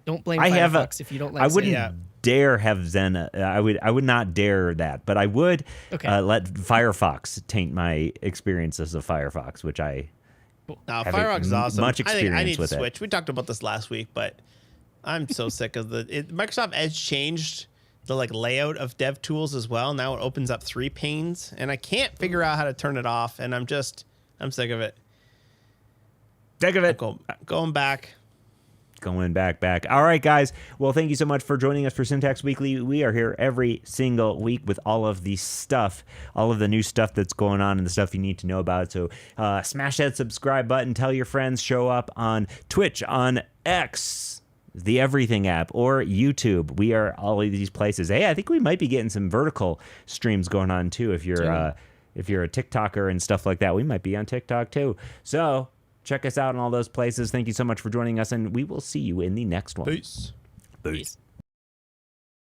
don't blame Firefox if you don't like Zen. I wouldn't dare have Zen. I would not dare that, but I would let Firefox taint my experiences of Firefox, which I No, have Firefox is awesome. much experience I need with to switch. it. We talked about this last week, but I'm so sick of Microsoft Edge changed the layout of dev tools as well. Now it opens up 3 panes, and I can't figure out how to turn it off, and I'm sick of it. Sick of it. Going back. Going back. All right, guys. Well, thank you so much for joining us for Syntax Weekly. We are here every single week with all of the stuff, all of the new stuff that's going on and the stuff you need to know about. So smash that subscribe button. Tell your friends. Show up on Twitch, on X, the Everything app, or YouTube. We are all of these places. Hey, I think we might be getting some vertical streams going on, too. If you're a TikToker and stuff like that, we might be on TikTok, too. So check us out in all those places. Thank you so much for joining us, and we will see you in the next one. Peace. Peace.